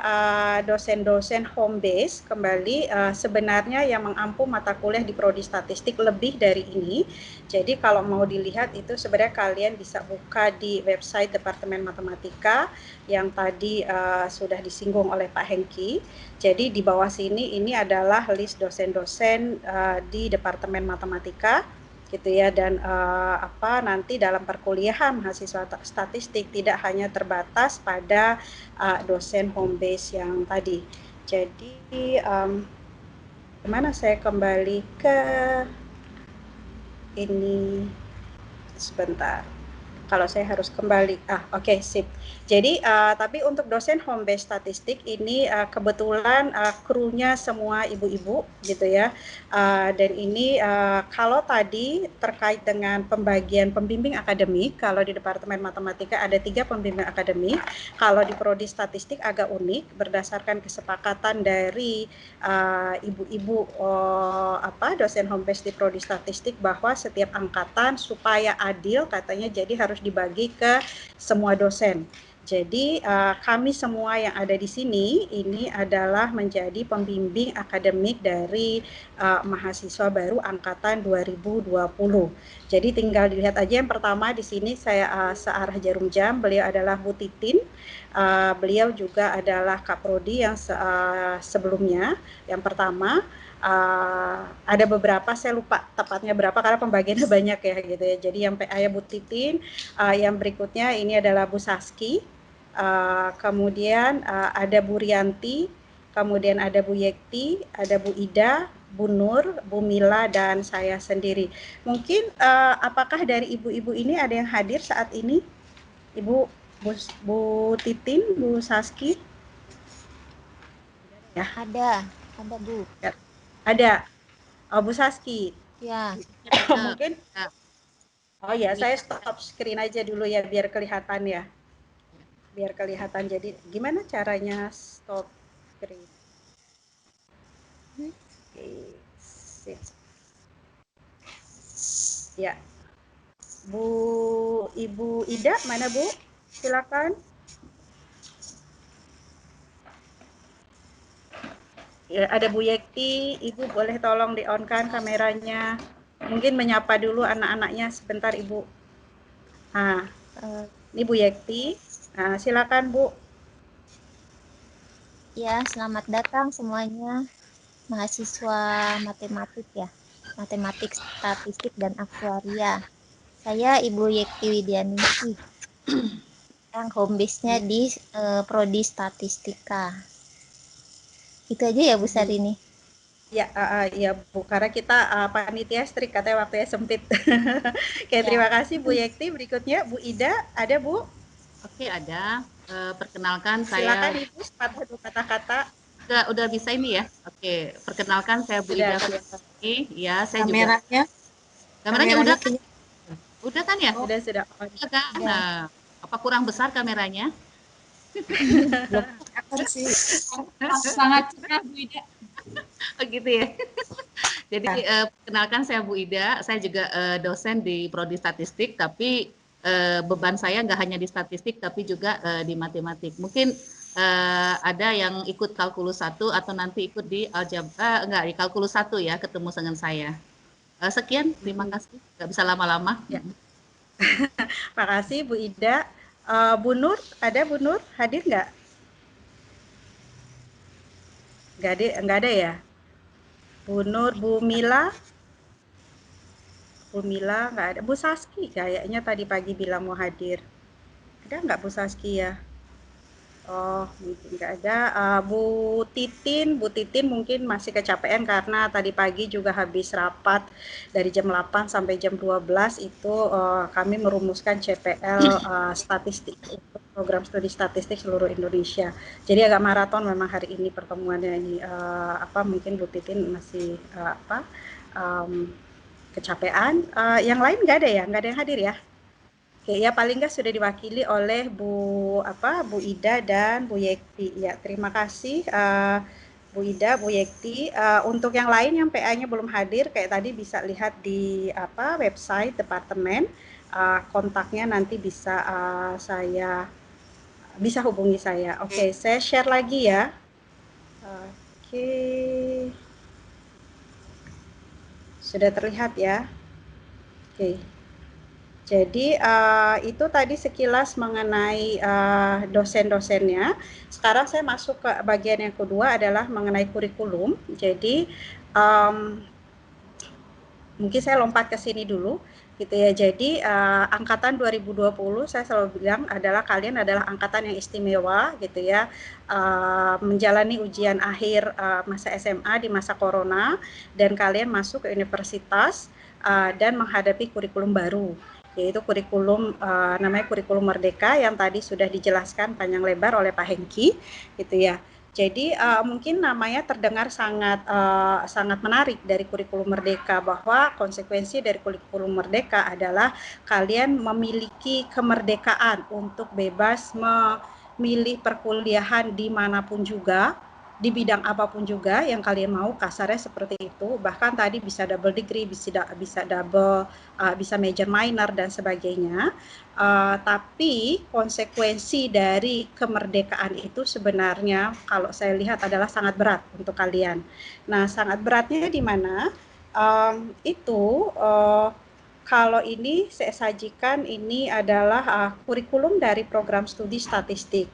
dosen-dosen home base kembali, sebenarnya yang mengampu mata kuliah di prodi statistik lebih dari ini. Jadi kalau mau dilihat itu sebenarnya kalian bisa buka di website Departemen Matematika yang tadi sudah disinggung oleh Pak Hengki. Jadi di bawah sini ini adalah list dosen-dosen di Departemen Matematika gitu ya, dan nanti dalam perkuliahan mahasiswa statistik tidak hanya terbatas pada dosen home base yang tadi. Jadi kemana saya kembali ke ini sebentar. Kalau saya harus kembali, oke, sip. Jadi tapi untuk dosen home based statistik ini kebetulan krunya semua ibu-ibu gitu ya. Dan ini kalau tadi terkait dengan pembagian pembimbing akademik, kalau di Departemen Matematika ada 3 pembimbing akademik. Kalau di prodi statistik agak unik berdasarkan kesepakatan dari ibu-ibu dosen home based di prodi statistik bahwa setiap angkatan supaya adil katanya jadi harus dibagi ke semua dosen. Jadi kami semua yang ada di sini ini adalah menjadi pembimbing akademik dari mahasiswa baru angkatan 2020. Jadi tinggal dilihat aja yang pertama di sini saya searah jarum jam, beliau adalah Bu Titin. Beliau juga adalah Kaprodi yang sebelumnya. Yang pertama ada beberapa, saya lupa tepatnya berapa karena pembagiannya banyak ya gitu ya. Jadi yang PA ya Bu Titin, yang berikutnya ini adalah Bu Saski, kemudian ada Bu Rianti, kemudian ada Bu Yekti, ada Bu Ida, Bu Nur, Bu Mila, dan saya sendiri. Mungkin apakah dari ibu-ibu ini ada yang hadir saat ini? Ibu Bu Titin, Bu Saski? Ya. Ada Bu. Ya. Ada. Bu Saski. Ya. Mungkin. Oh ya, saya stop screen aja dulu ya biar kelihatan ya. Biar kelihatan. Jadi gimana caranya stop screen? Oke. Ya. Ibu Ida mana Bu? Silakan. Ya, ada Bu Yekti, Ibu boleh tolong di-on-kan kameranya. Mungkin menyapa dulu anak-anaknya sebentar Ibu. Ini Bu Yekti. Silakan Bu. Ya, selamat datang semuanya. Mahasiswa matematik ya. Matematik, statistik, dan aktuaria. Saya Ibu Yekti Widianingsih. Yang home base-nya di prodi statistika. Itu aja ya Bu Sarini. Ya, ya Bu, karena kita panitia strik katanya waktunya sempit. Oke, terima kasih Bu Yekti. Berikutnya Bu Ida, ada Bu? Oke, ada. Perkenalkan Silakan saya. Ibu, sepatah dua kata-kata. Udah bisa ini ya. Oke, perkenalkan saya Bu Ida. Ya, saya kameranya, juga. Kameranya udah kan? Udah kan ya? Sudah. Udah kan? Nah, apa kurang besar kameranya? Sangat cerah Bu Ida. Begitu ya. Jadi perkenalkan saya Bu Ida, saya juga dosen di prodi statistik, tapi beban saya nggak hanya di statistik tapi juga di matematik. Mungkin ada yang ikut kalkulus 1 atau nanti ikut di algebra, di kalkulus 1 ya, ketemu dengan saya. Sekian, terima kasih. Nggak bisa lama-lama. Ya. Makasih Bu Ida. Bu Nur, ada Bu Nur? Hadir nggak? Nggak ada ya? Bu Nur, Bu Mila? Bu Mila nggak ada. Bu Saski kayaknya tadi pagi bilang mau hadir. Ada nggak Bu Saski ya? Oh, mungkin nggak ada. Bu Titin mungkin masih kecapean karena tadi pagi juga habis rapat dari jam 8 sampai jam 12 itu kami merumuskan CPL statistik untuk program studi statistik seluruh Indonesia. Jadi agak maraton memang hari ini pertemuannya ini. Mungkin Bu Titin masih kecapean. Yang lain nggak ada ya? Nggak ada yang hadir ya? Oke, ya paling nggak sudah diwakili oleh Bu Ida dan Bu Yekti. Ya, terima kasih Bu Ida, Bu Yekti. Untuk yang lain yang PA-nya belum hadir, kayak tadi bisa lihat di website departemen. Kontaknya nanti bisa bisa hubungi saya. Oke, saya share lagi ya. Oke. Sudah terlihat ya. Oke. Jadi itu tadi sekilas mengenai dosen-dosennya. Sekarang saya masuk ke bagian yang kedua adalah mengenai kurikulum. Jadi mungkin saya lompat ke sini dulu gitu ya. Jadi angkatan 2020 saya selalu bilang kalian adalah angkatan yang istimewa gitu ya. Menjalani ujian akhir masa SMA di masa corona dan kalian masuk ke universitas dan menghadapi kurikulum baru. yaitu kurikulum namanya kurikulum Merdeka yang tadi sudah dijelaskan panjang lebar oleh Pak Hengki, gitu ya. Jadi mungkin namanya terdengar sangat menarik dari kurikulum Merdeka, bahwa konsekuensi dari kurikulum Merdeka adalah kalian memiliki kemerdekaan untuk bebas memilih perkuliahan dimanapun juga, di bidang apapun juga yang kalian mau, kasarnya seperti itu. Bahkan tadi bisa double degree, bisa double, bisa major minor dan sebagainya. Tapi konsekuensi dari kemerdekaan itu sebenarnya kalau saya lihat adalah sangat berat untuk kalian. Nah, sangat beratnya di mana? Kalau ini saya sajikan, ini adalah kurikulum dari program studi statistik.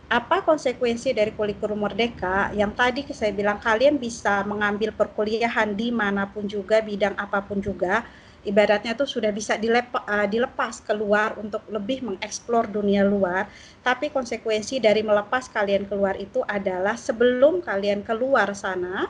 Apa konsekuensi dari kurikulum Merdeka? Yang tadi saya bilang kalian bisa mengambil perkuliahan dimanapun juga, bidang apapun juga, ibaratnya tuh sudah bisa dilepas keluar untuk lebih mengeksplor dunia luar. Tapi konsekuensi dari melepas kalian keluar itu adalah sebelum kalian keluar sana,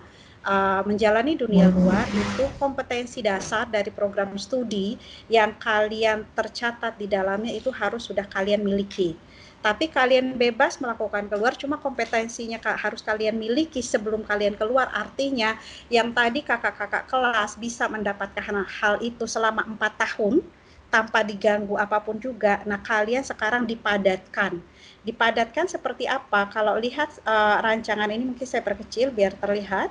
menjalani dunia luar, itu kompetensi dasar dari program studi yang kalian tercatat di dalamnya itu harus sudah kalian miliki. Tapi kalian bebas melakukan keluar, cuma kompetensinya harus kalian miliki sebelum kalian keluar. Artinya yang tadi kakak-kakak kelas bisa mendapatkan hal itu selama 4 tahun tanpa diganggu apapun juga. Nah, kalian sekarang dipadatkan. Dipadatkan seperti apa? Kalau lihat rancangan ini, mungkin saya perkecil biar terlihat.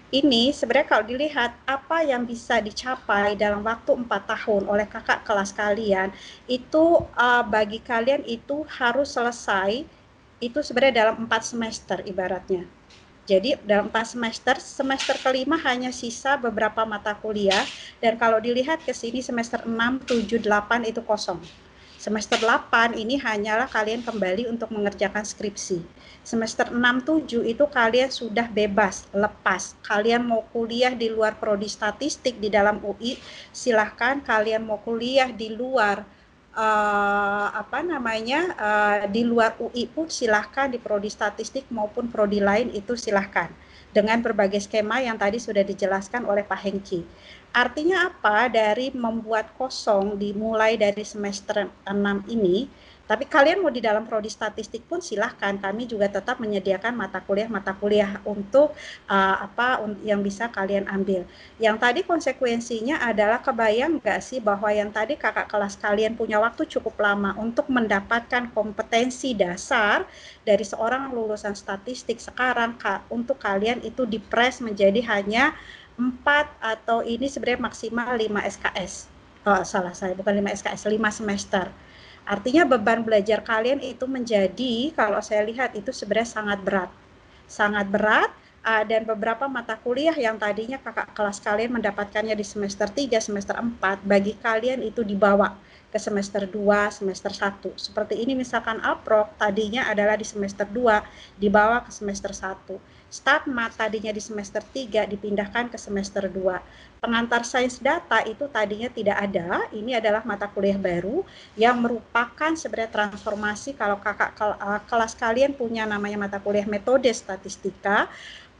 Ini sebenarnya kalau dilihat apa yang bisa dicapai dalam waktu 4 tahun oleh kakak kelas kalian, itu bagi kalian itu harus selesai itu sebenarnya dalam 4 semester ibaratnya. Jadi dalam 4 semester, semester kelima hanya sisa beberapa mata kuliah, dan kalau dilihat ke sini semester 6, 7, 8 itu kosong. Semester 8 ini hanyalah kalian kembali untuk mengerjakan skripsi. Semester 6, 7 itu kalian sudah bebas, lepas. Kalian mau kuliah di luar prodi statistik di dalam UI, silahkan. Kalian mau kuliah di luar di luar UI pun silahkan, di prodi statistik maupun prodi lain itu silahkan. Dengan berbagai skema yang tadi sudah dijelaskan oleh Pak Hengki. Artinya apa? Dari membuat kosong dimulai dari semester 6 ini, tapi kalian mau di dalam prodi statistik pun silahkan, kami juga tetap menyediakan mata kuliah untuk yang bisa kalian ambil. Yang tadi konsekuensinya adalah, kebayang nggak sih bahwa yang tadi kakak kelas kalian punya waktu cukup lama untuk mendapatkan kompetensi dasar dari seorang lulusan statistik, sekarang untuk kalian itu dipres menjadi hanya 4 atau ini sebenarnya maksimal 5 SKS. Bukan 5 SKS, 5 semester. Artinya beban belajar kalian itu menjadi, kalau saya lihat itu sebenarnya sangat berat. Sangat berat, dan beberapa mata kuliah yang tadinya kakak kelas kalian mendapatkannya di semester 3, semester 4, bagi kalian itu dibawa ke semester 2, semester 1. Seperti ini misalkan Alprok tadinya adalah di semester 2, dibawa ke semester 1. Statmat tadinya di semester 3 dipindahkan ke semester 2. Pengantar sains data itu tadinya tidak ada, ini adalah mata kuliah baru yang merupakan sebenarnya transformasi. Kalau kakak kelas kalian punya namanya mata kuliah metode statistika,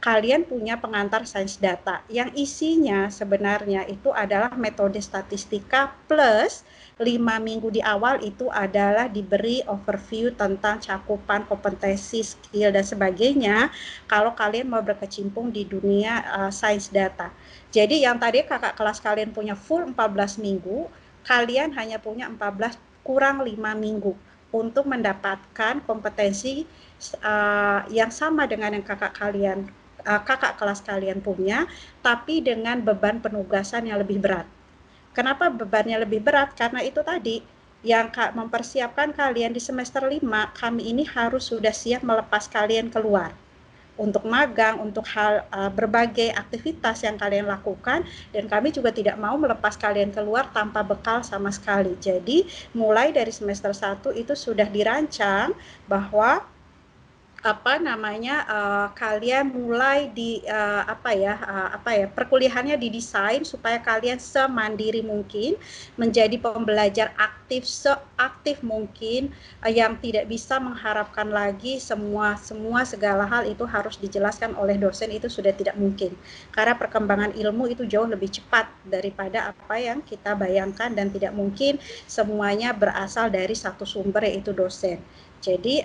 kalian punya pengantar sains data yang isinya sebenarnya itu adalah metode statistika plus 5 minggu di awal itu adalah diberi overview tentang cakupan kompetensi, skill, dan sebagainya kalau kalian mau berkecimpung di dunia sains data. Jadi yang tadi kakak kelas kalian punya full 14 minggu, kalian hanya punya 14 kurang 5 minggu untuk mendapatkan kompetensi yang sama dengan yang kakak kelas kalian punya, tapi dengan beban penugasan yang lebih berat. Kenapa bebannya lebih berat? Karena itu tadi, yang mempersiapkan kalian di semester 5, kami ini harus sudah siap melepas kalian keluar untuk magang, untuk hal berbagai aktivitas yang kalian lakukan, dan kami juga tidak mau melepas kalian keluar tanpa bekal sama sekali. Jadi mulai dari semester 1 itu sudah dirancang bahwa kalian mulai di perkuliahannya didesain supaya kalian semandiri mungkin, menjadi pembelajar aktif seaktif mungkin, yang tidak bisa mengharapkan lagi semua segala hal itu harus dijelaskan oleh dosen, itu sudah tidak mungkin, karena perkembangan ilmu itu jauh lebih cepat daripada apa yang kita bayangkan, dan tidak mungkin semuanya berasal dari satu sumber, yaitu dosen. Jadi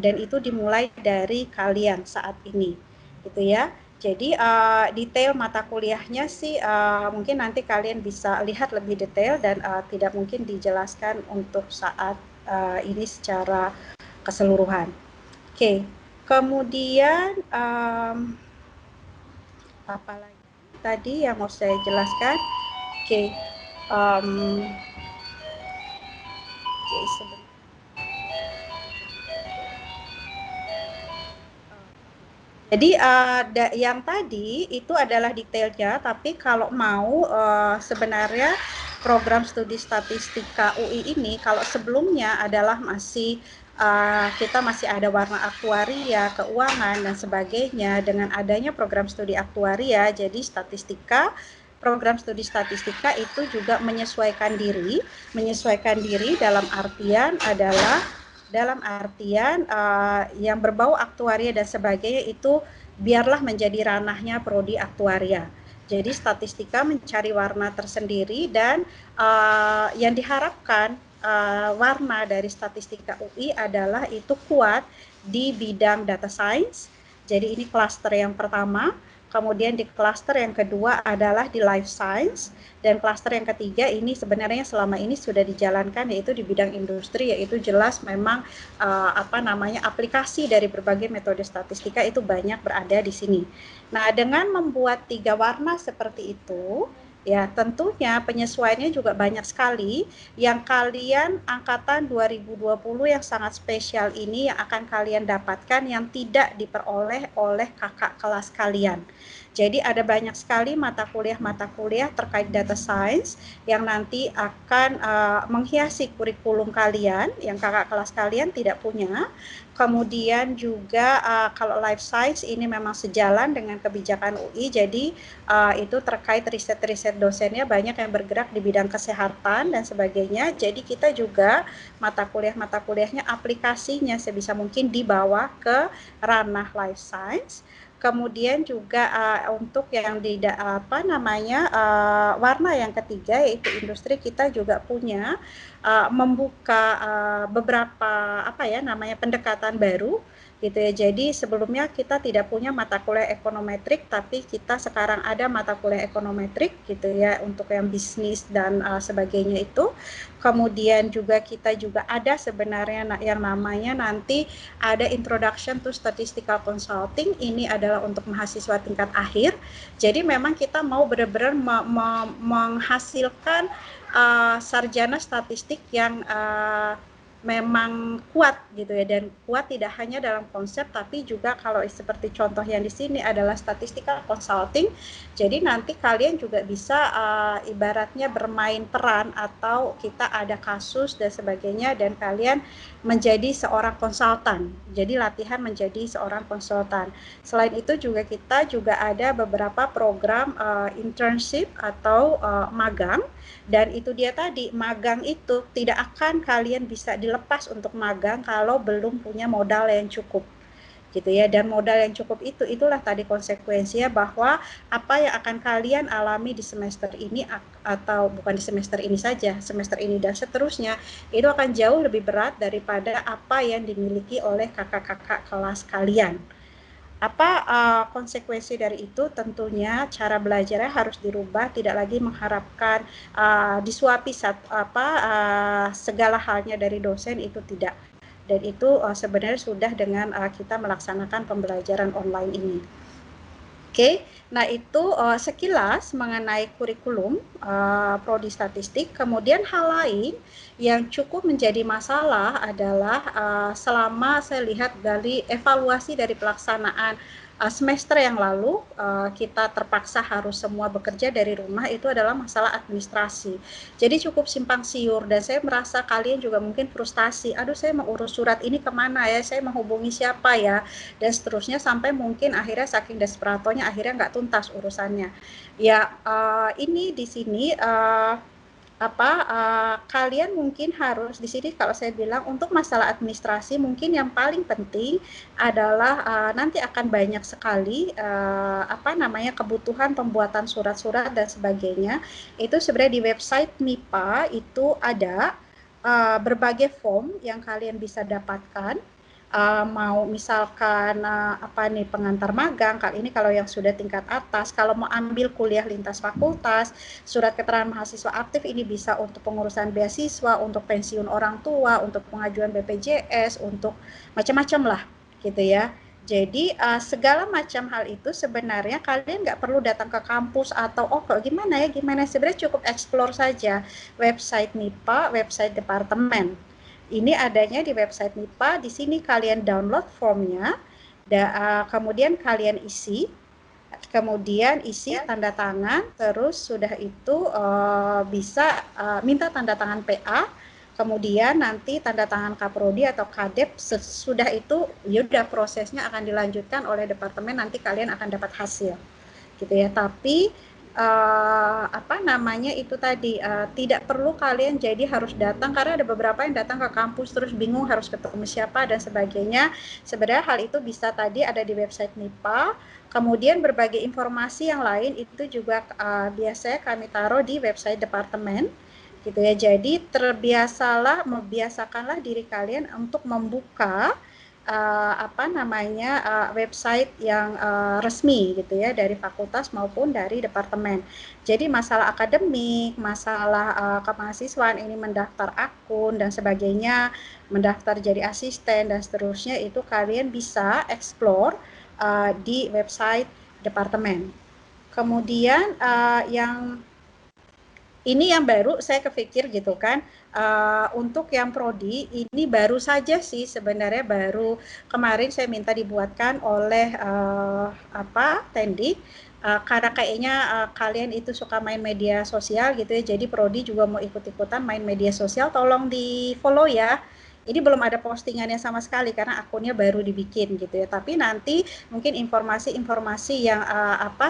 dan itu dimulai dari kalian saat ini, gitu ya. Jadi detail mata kuliahnya sih mungkin nanti kalian bisa lihat lebih detail, dan tidak mungkin dijelaskan untuk saat ini secara keseluruhan. Oke, kemudian apa lagi tadi yang mau saya jelaskan? Oke, sebentar. Jadi yang tadi itu adalah detailnya, tapi kalau mau sebenarnya program studi statistika UI ini kalau sebelumnya adalah masih kita masih ada warna aktuaria, keuangan dan sebagainya. Dengan adanya program studi aktuaria, jadi program studi statistika itu juga menyesuaikan diri dalam artian yang berbau aktuaria dan sebagainya itu biarlah menjadi ranahnya prodi aktuaria. Jadi statistika mencari warna tersendiri, dan yang diharapkan warna dari statistika UI adalah itu kuat di bidang data science. Jadi ini klaster yang pertama. Kemudian di klaster yang kedua adalah di life science, dan klaster yang ketiga ini sebenarnya selama ini sudah dijalankan, yaitu di bidang industri, yaitu jelas memang aplikasi dari berbagai metode statistika itu banyak berada di sini. Nah, dengan membuat 3 warna seperti itu, ya tentunya penyesuaiannya juga banyak sekali. Yang kalian angkatan 2020 yang sangat spesial ini yang akan kalian dapatkan yang tidak diperoleh oleh kakak kelas kalian. Jadi ada banyak sekali mata kuliah terkait data science yang nanti akan menghiasi kurikulum kalian yang kakak kelas kalian tidak punya. Kemudian juga kalau life science ini memang sejalan dengan kebijakan UI, jadi itu terkait riset-riset dosennya banyak yang bergerak di bidang kesehatan dan sebagainya. Jadi kita juga mata kuliahnya aplikasinya sebisa mungkin dibawa ke ranah life science. Kemudian juga untuk yang warna yang ketiga yaitu industri, kita juga punya membuka beberapa pendekatan baru gitu ya. Jadi sebelumnya kita tidak punya mata kuliah ekonometrik, tapi kita sekarang ada mata kuliah ekonometrik gitu ya untuk yang bisnis dan sebagainya itu. Kemudian juga kita juga ada sebenarnya yang namanya nanti ada Introduction to Statistical Consulting. Ini adalah untuk mahasiswa tingkat akhir. Jadi memang kita mau benar-benar menghasilkan sarjana statistik yang memang kuat gitu ya, dan kuat tidak hanya dalam konsep tapi juga kalau seperti contoh yang di sini adalah statistical consulting. Jadi nanti kalian juga bisa ibaratnya bermain peran atau kita ada kasus dan sebagainya dan kalian menjadi seorang konsultan. Jadi latihan menjadi seorang konsultan. Selain itu juga kita juga ada beberapa program internship atau magang. Dan itu dia tadi, magang itu tidak akan kalian bisa dilepas untuk magang kalau belum punya modal yang cukup gitu ya. Dan modal yang cukup itulah tadi konsekuensinya bahwa apa yang akan kalian alami di semester ini atau bukan di semester ini saja, semester ini dan seterusnya itu akan jauh lebih berat daripada apa yang dimiliki oleh kakak-kakak kelas kalian. Apa konsekuensi dari itu? Tentunya cara belajarnya harus dirubah, tidak lagi mengharapkan disuapi segala halnya dari dosen, itu tidak. Dan itu sebenarnya sudah dengan kita melaksanakan pembelajaran online ini. Oke, nah itu sekilas mengenai kurikulum prodi statistik. Kemudian hal lain yang cukup menjadi masalah adalah selama saya lihat dari evaluasi dari pelaksanaan semester yang lalu kita terpaksa harus semua bekerja dari rumah, itu adalah masalah administrasi. Jadi cukup simpang siur, dan saya merasa kalian juga mungkin frustasi, aduh saya mau urus surat ini kemana ya, saya menghubungi siapa ya, dan seterusnya, sampai mungkin akhirnya saking desperatonya akhirnya nggak tuntas urusannya. Ya ini di sini kalian mungkin harus di sini, kalau saya bilang untuk masalah administrasi mungkin yang paling penting adalah nanti akan banyak sekali kebutuhan pembuatan surat-surat dan sebagainya. Itu sebenarnya di website MIPA itu ada berbagai form yang kalian bisa dapatkan. Mau misalkan pengantar magang, kali ini kalau yang sudah tingkat atas, kalau mau ambil kuliah lintas fakultas, surat keterangan mahasiswa aktif ini bisa untuk pengurusan beasiswa, untuk pensiun orang tua, untuk pengajuan BPJS, untuk macam-macam lah gitu ya. Jadi segala macam hal itu sebenarnya kalian nggak perlu datang ke kampus atau gimana sebenarnya cukup explore saja website MIPA, website departemen. Ini adanya di website MIPA. Di sini kalian download formnya, kemudian kalian isi, tanda tangan, terus sudah itu bisa minta tanda tangan PA, kemudian nanti tanda tangan Kaprodi atau Kadep. Sesudah itu yaudah prosesnya akan dilanjutkan oleh departemen, nanti kalian akan dapat hasil gitu ya. Tapi itu tadi tidak perlu kalian jadi harus datang, karena ada beberapa yang datang ke kampus terus bingung harus ketemu siapa dan sebagainya. Sebenarnya hal itu bisa tadi ada di website MIPA. Kemudian berbagai informasi yang lain itu juga biasanya kami taruh di website departemen gitu ya. Jadi membiasakanlah diri kalian untuk membuka website yang resmi gitu ya, dari fakultas maupun dari departemen. Jadi masalah akademik, masalah kemahasiswaan ini, mendaftar akun dan sebagainya, mendaftar jadi asisten dan seterusnya, itu kalian bisa explore di website departemen. Kemudian ini yang baru saya kepikir gitu kan, untuk yang prodi ini baru saja sih sebenarnya, baru kemarin saya minta dibuatkan oleh Tendik, karena kayaknya kalian itu suka main media sosial gitu ya, jadi prodi juga mau ikut-ikutan main media sosial, tolong di follow ya. Ini belum ada postingannya sama sekali karena akunnya baru dibikin gitu ya. Tapi nanti mungkin informasi-informasi yang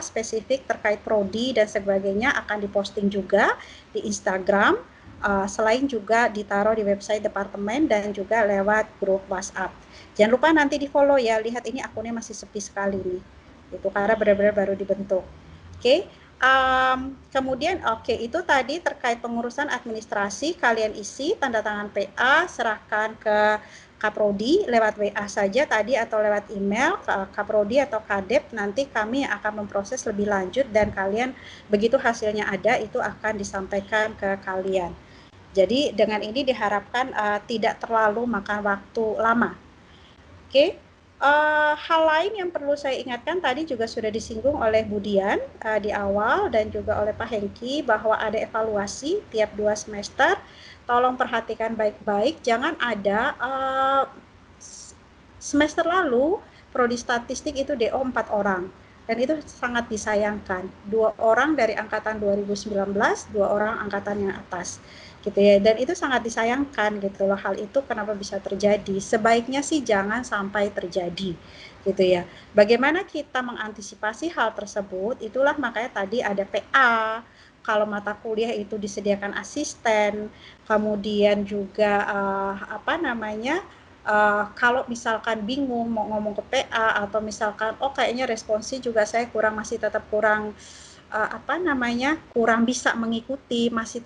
spesifik terkait prodi dan sebagainya akan diposting juga di Instagram, selain juga ditaruh di website departemen dan juga lewat grup WhatsApp. Jangan lupa nanti di follow ya. Lihat ini akunnya masih sepi sekali nih. Itu karena benar-benar baru dibentuk. Oke. Kemudian itu tadi terkait pengurusan administrasi, kalian isi tanda tangan PA, serahkan ke Kaprodi lewat WA saja tadi atau lewat email ke Kaprodi atau Kadep, nanti kami akan memproses lebih lanjut dan kalian begitu hasilnya ada itu akan disampaikan ke kalian. Jadi dengan ini diharapkan tidak terlalu makan waktu lama. Oke. Hal lain yang perlu saya ingatkan tadi juga sudah disinggung oleh Bu Dian di awal dan juga oleh Pak Hengki, bahwa ada evaluasi tiap 2 semester. Tolong perhatikan baik-baik, jangan ada semester lalu prodi statistik itu DO 4 orang dan itu sangat disayangkan, 2 orang dari angkatan 2019, 2 orang angkatan yang atas gitu ya, dan itu sangat disayangkan gitu loh. Hal itu kenapa bisa terjadi, sebaiknya sih jangan sampai terjadi gitu ya. Bagaimana kita mengantisipasi hal tersebut, itulah makanya tadi ada PA, kalau mata kuliah itu disediakan asisten, kemudian juga kalau misalkan bingung mau ngomong ke PA, atau misalkan kayaknya responsi juga saya masih tetap kurang kurang bisa mengikuti, masih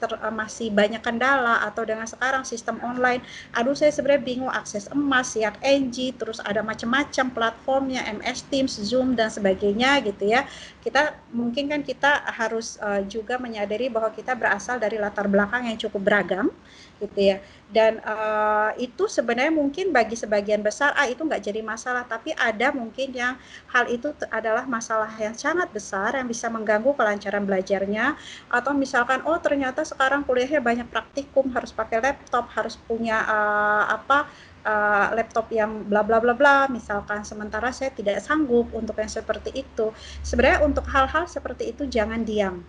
banyak kendala, atau dengan sekarang sistem online, aduh saya sebenarnya bingung akses emas, siap NG, terus ada macam-macam platformnya, MS Teams, Zoom dan sebagainya gitu ya. Kita harus juga menyadari bahwa kita berasal dari latar belakang yang cukup beragam gitu ya, dan itu sebenarnya mungkin bagi sebagian besar itu nggak jadi masalah, tapi ada mungkin yang hal itu adalah masalah yang sangat besar yang bisa mengganggu kelancaran belajarnya, atau misalkan ternyata sekarang kuliahnya banyak praktikum, harus pakai laptop, harus punya laptop yang bla bla bla bla, misalkan, sementara saya tidak sanggup untuk yang seperti itu. Sebenarnya untuk hal-hal seperti itu jangan diam,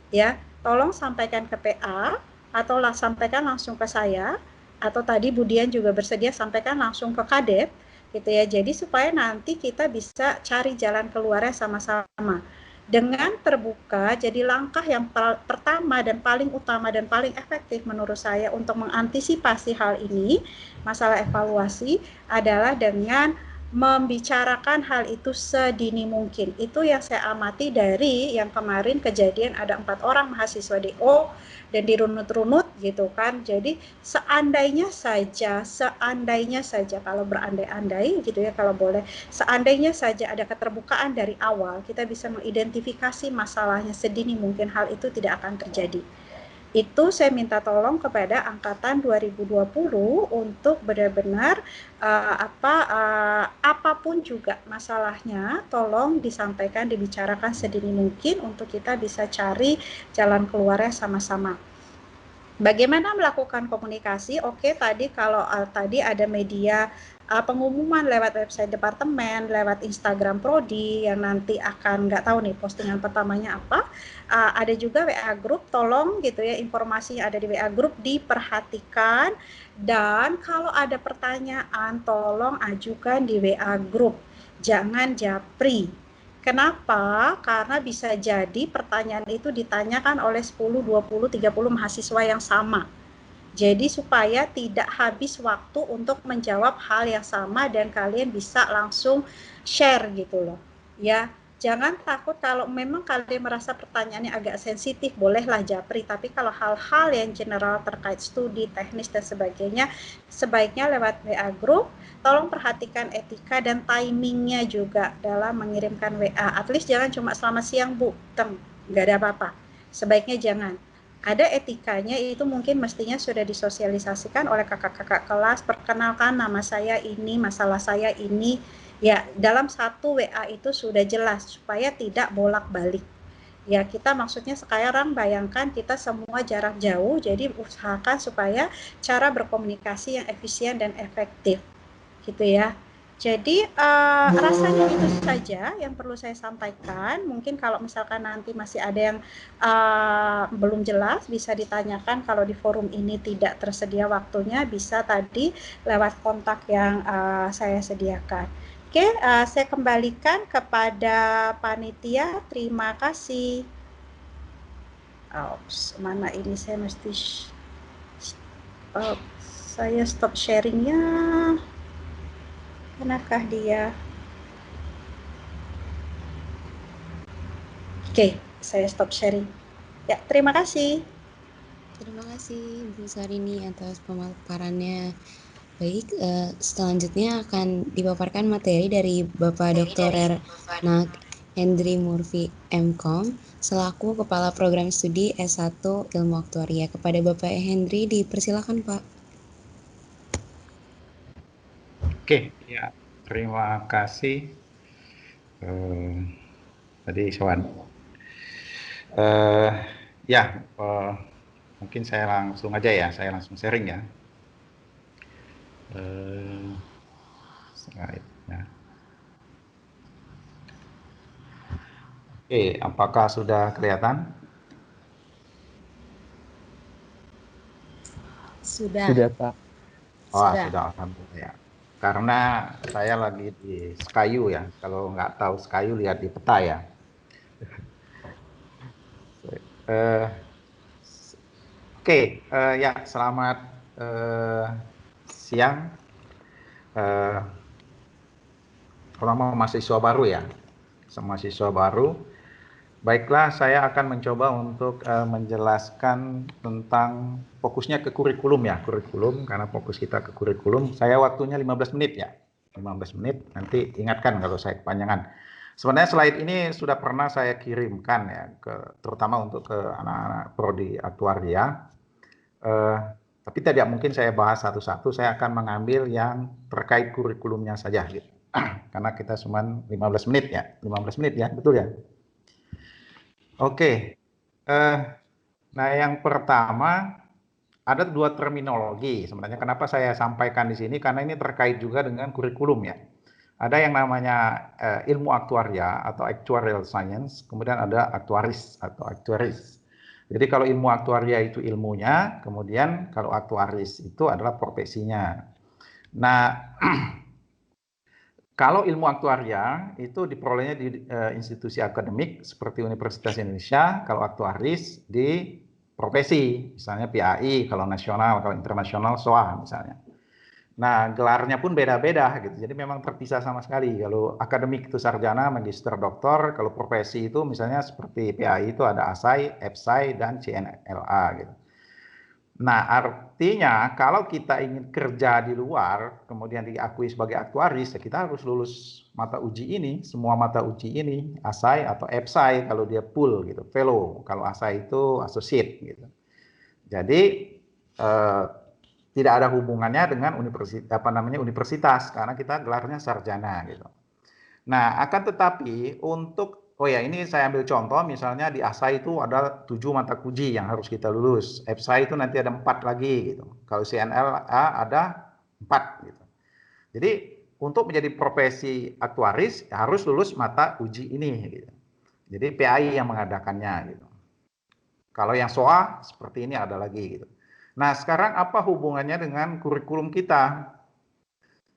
ya. Tolong sampaikan ke PA atau sampaikan langsung ke saya, atau tadi Budian juga bersedia sampaikan langsung ke Kadep, gitu ya. Jadi supaya nanti kita bisa cari jalan keluarnya sama-sama. Dengan terbuka, jadi langkah yang pertama dan paling utama dan paling efektif menurut saya untuk mengantisipasi hal ini, masalah evaluasi, adalah dengan membicarakan hal itu sedini mungkin. Itu yang saya amati dari yang kemarin kejadian ada 4 orang mahasiswa DO dan dirunut-runut gitu kan. Jadi seandainya saja kalau berandai-andai gitu ya, kalau boleh, seandainya saja ada keterbukaan dari awal, kita bisa mengidentifikasi masalahnya sedini mungkin, hal itu tidak akan terjadi. Itu saya minta tolong kepada angkatan 2020 untuk benar-benar apapun juga masalahnya, tolong disampaikan, dibicarakan sedini mungkin untuk kita bisa cari jalan keluarnya sama-sama. Bagaimana melakukan komunikasi? Oke, tadi kalau tadi ada media pengumuman lewat website departemen, lewat Instagram Prodi yang nanti akan nggak tahu nih postingan pertamanya apa. Ada juga WA group, tolong gitu ya, informasi yang ada di WA group diperhatikan, dan kalau ada pertanyaan tolong ajukan di WA group, jangan japri. Kenapa? Karena bisa jadi pertanyaan itu ditanyakan oleh 10, 20, 30 mahasiswa yang sama. Jadi supaya tidak habis waktu untuk menjawab hal yang sama dan kalian bisa langsung share gitu loh. Ya, jangan takut kalau memang kalian merasa pertanyaannya agak sensitif, bolehlah japri. Tapi kalau hal-hal yang general terkait studi, teknis dan sebagainya, sebaiknya lewat WA group. Tolong perhatikan etika dan timingnya juga dalam mengirimkan WA. At least jangan cuma selamat siang Bu, nggak ada apa-apa. Sebaiknya jangan. Ada etikanya, itu mungkin mestinya sudah disosialisasikan oleh kakak-kakak kelas, perkenalkan nama saya ini, masalah saya ini. Ya, dalam satu WA itu sudah jelas supaya tidak bolak-balik. Ya, kita maksudnya sekarang bayangkan kita semua jarak jauh, jadi usahakan supaya cara berkomunikasi yang efisien dan efektif. Gitu ya. Jadi rasanya itu saja yang perlu saya sampaikan. Mungkin kalau misalkan nanti masih ada yang belum jelas, bisa ditanyakan. Kalau di forum ini tidak tersedia waktunya, bisa tadi lewat kontak yang saya sediakan. Oke, saya kembalikan kepada panitia. Terima kasih. Mana ini saya mesti saya stop sharingnya. Manakah dia? Oke, saya stop sharing. Ya, terima kasih. Terima kasih Bu Sarini atas pemaparannya. Baik, selanjutnya akan dipaparkan materi dari Bapak Dr. Hendry Murphy MCom selaku Kepala Program Studi S1 Ilmu Aktuaria. Kepada Bapak Hendry dipersilakan Pak. Oke, ya, terima kasih. Tadi Sowan. Mungkin saya langsung aja ya, saya langsung sharing ya. Oke, apakah sudah kelihatan? Sudah. Sudah, Pak. Sudah, alhamdulillah ya. Karena saya lagi di Sekayu ya. Kalau nggak tahu Sekayu, lihat di peta ya. Ya, selamat siang. Terutama mahasiswa baru ya. Mahasiswa baru. Baiklah, saya akan mencoba untuk menjelaskan tentang fokusnya ke kurikulum ya, karena fokus kita ke kurikulum. Saya waktunya 15 menit ya, 15 menit, nanti ingatkan kalau saya kepanjangan. Sebenarnya slide ini sudah pernah saya kirimkan ya, terutama untuk ke anak-anak prodi aktuaria. Tapi tidak mungkin saya bahas satu-satu, saya akan mengambil yang terkait kurikulumnya saja gitu. Karena kita cuma 15 menit ya, 15 menit ya, betul ya? Oke, nah yang pertama ada dua terminologi sebenarnya. Kenapa saya sampaikan di sini? Karena ini terkait juga dengan kurikulum ya. Ada yang namanya ilmu aktuaria atau actuarial science, kemudian ada aktuaris atau actuaries. Jadi kalau ilmu aktuaria itu ilmunya, kemudian kalau aktuaris itu adalah profesinya. Nah, kalau ilmu aktuaria itu diperolehnya di institusi akademik seperti Universitas Indonesia, kalau aktuaris di profesi, misalnya PAI, kalau nasional, kalau internasional SOA misalnya. Nah, gelarnya pun beda-beda gitu. Jadi memang terpisah sama sekali. Kalau akademik itu sarjana, magister, doktor. Kalau profesi itu misalnya seperti PAI itu ada ASAI, EPSAI, dan CNLA gitu. Nah, artinya kalau kita ingin kerja di luar, kemudian diakui sebagai aktuaris, ya kita harus lulus mata uji ini, semua mata uji ini, ASAI atau EPSAI kalau dia full gitu, fellow. Kalau ASAI itu associate gitu. Jadi tidak ada hubungannya dengan universitas karena kita gelarnya sarjana gitu. Nah, akan tetapi untuk ini saya ambil contoh misalnya di ASAI itu ada 7 mata uji yang harus kita lulus. EPSAI itu nanti ada 4 lagi gitu. Kalau CNLA ada 4 gitu. Jadi untuk menjadi profesi aktuaris harus lulus mata uji ini gitu. Jadi PAI yang mengadakannya gitu. Kalau yang SOA seperti ini ada lagi gitu. Nah, sekarang apa hubungannya dengan kurikulum kita?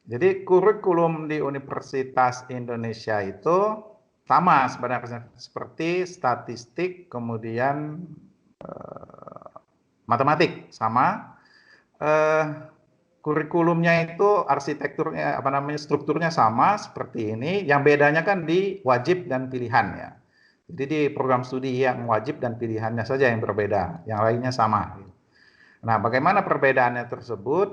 Jadi kurikulum di Universitas Indonesia itu sama sebenarnya seperti statistik, kemudian matematik sama. Kurikulumnya itu arsitekturnya strukturnya sama seperti ini. Yang bedanya kan di wajib dan pilihan ya. Jadi di program studi yang wajib dan pilihannya saja yang berbeda, yang lainnya sama. Nah, bagaimana perbedaannya tersebut?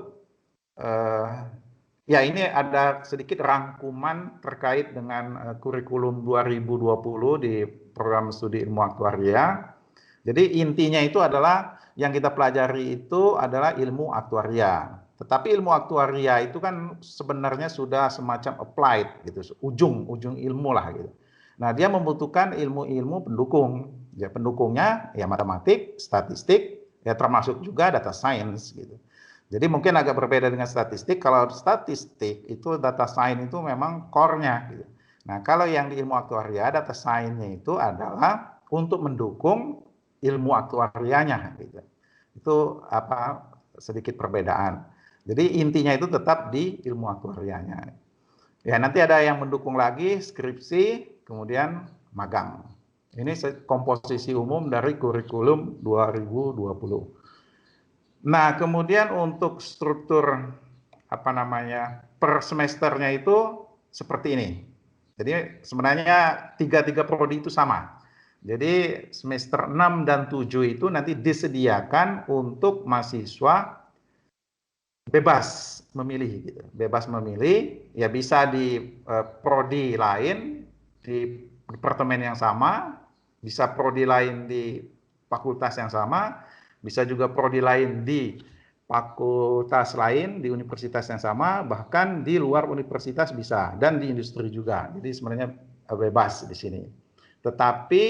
Ya, ini ada sedikit rangkuman terkait dengan kurikulum 2020 di program studi ilmu aktuaria. Jadi intinya itu adalah yang kita pelajari itu adalah ilmu aktuaria. Tetapi ilmu aktuaria itu kan sebenarnya sudah semacam applied gitu, ujung ilmu lah gitu. Nah, dia membutuhkan ilmu-ilmu pendukung. Ya, pendukungnya ya matematik, statistik, ya termasuk juga data science gitu. Jadi mungkin agak berbeda dengan statistik. Kalau statistik itu data science itu memang core-nya gitu. Nah, kalau yang di ilmu aktuaria data science-nya itu adalah untuk mendukung ilmu aktuarianya gitu. Itu sedikit perbedaan. Jadi intinya itu tetap di ilmu aktuarianya. Ya, nanti ada yang mendukung lagi skripsi, kemudian magang. Ini komposisi umum dari kurikulum 2020. Nah, kemudian untuk struktur per semesternya itu seperti ini. Jadi sebenarnya tiga prodi itu sama. Jadi semester 6 dan 7 itu nanti disediakan untuk mahasiswa bebas memilih gitu. Bebas memilih, ya bisa di prodi lain di departemen yang sama, bisa prodi lain di fakultas yang sama, bisa juga prodi lain di fakultas lain, di universitas yang sama, bahkan di luar universitas bisa, dan di industri juga. Jadi sebenarnya bebas di sini. Tetapi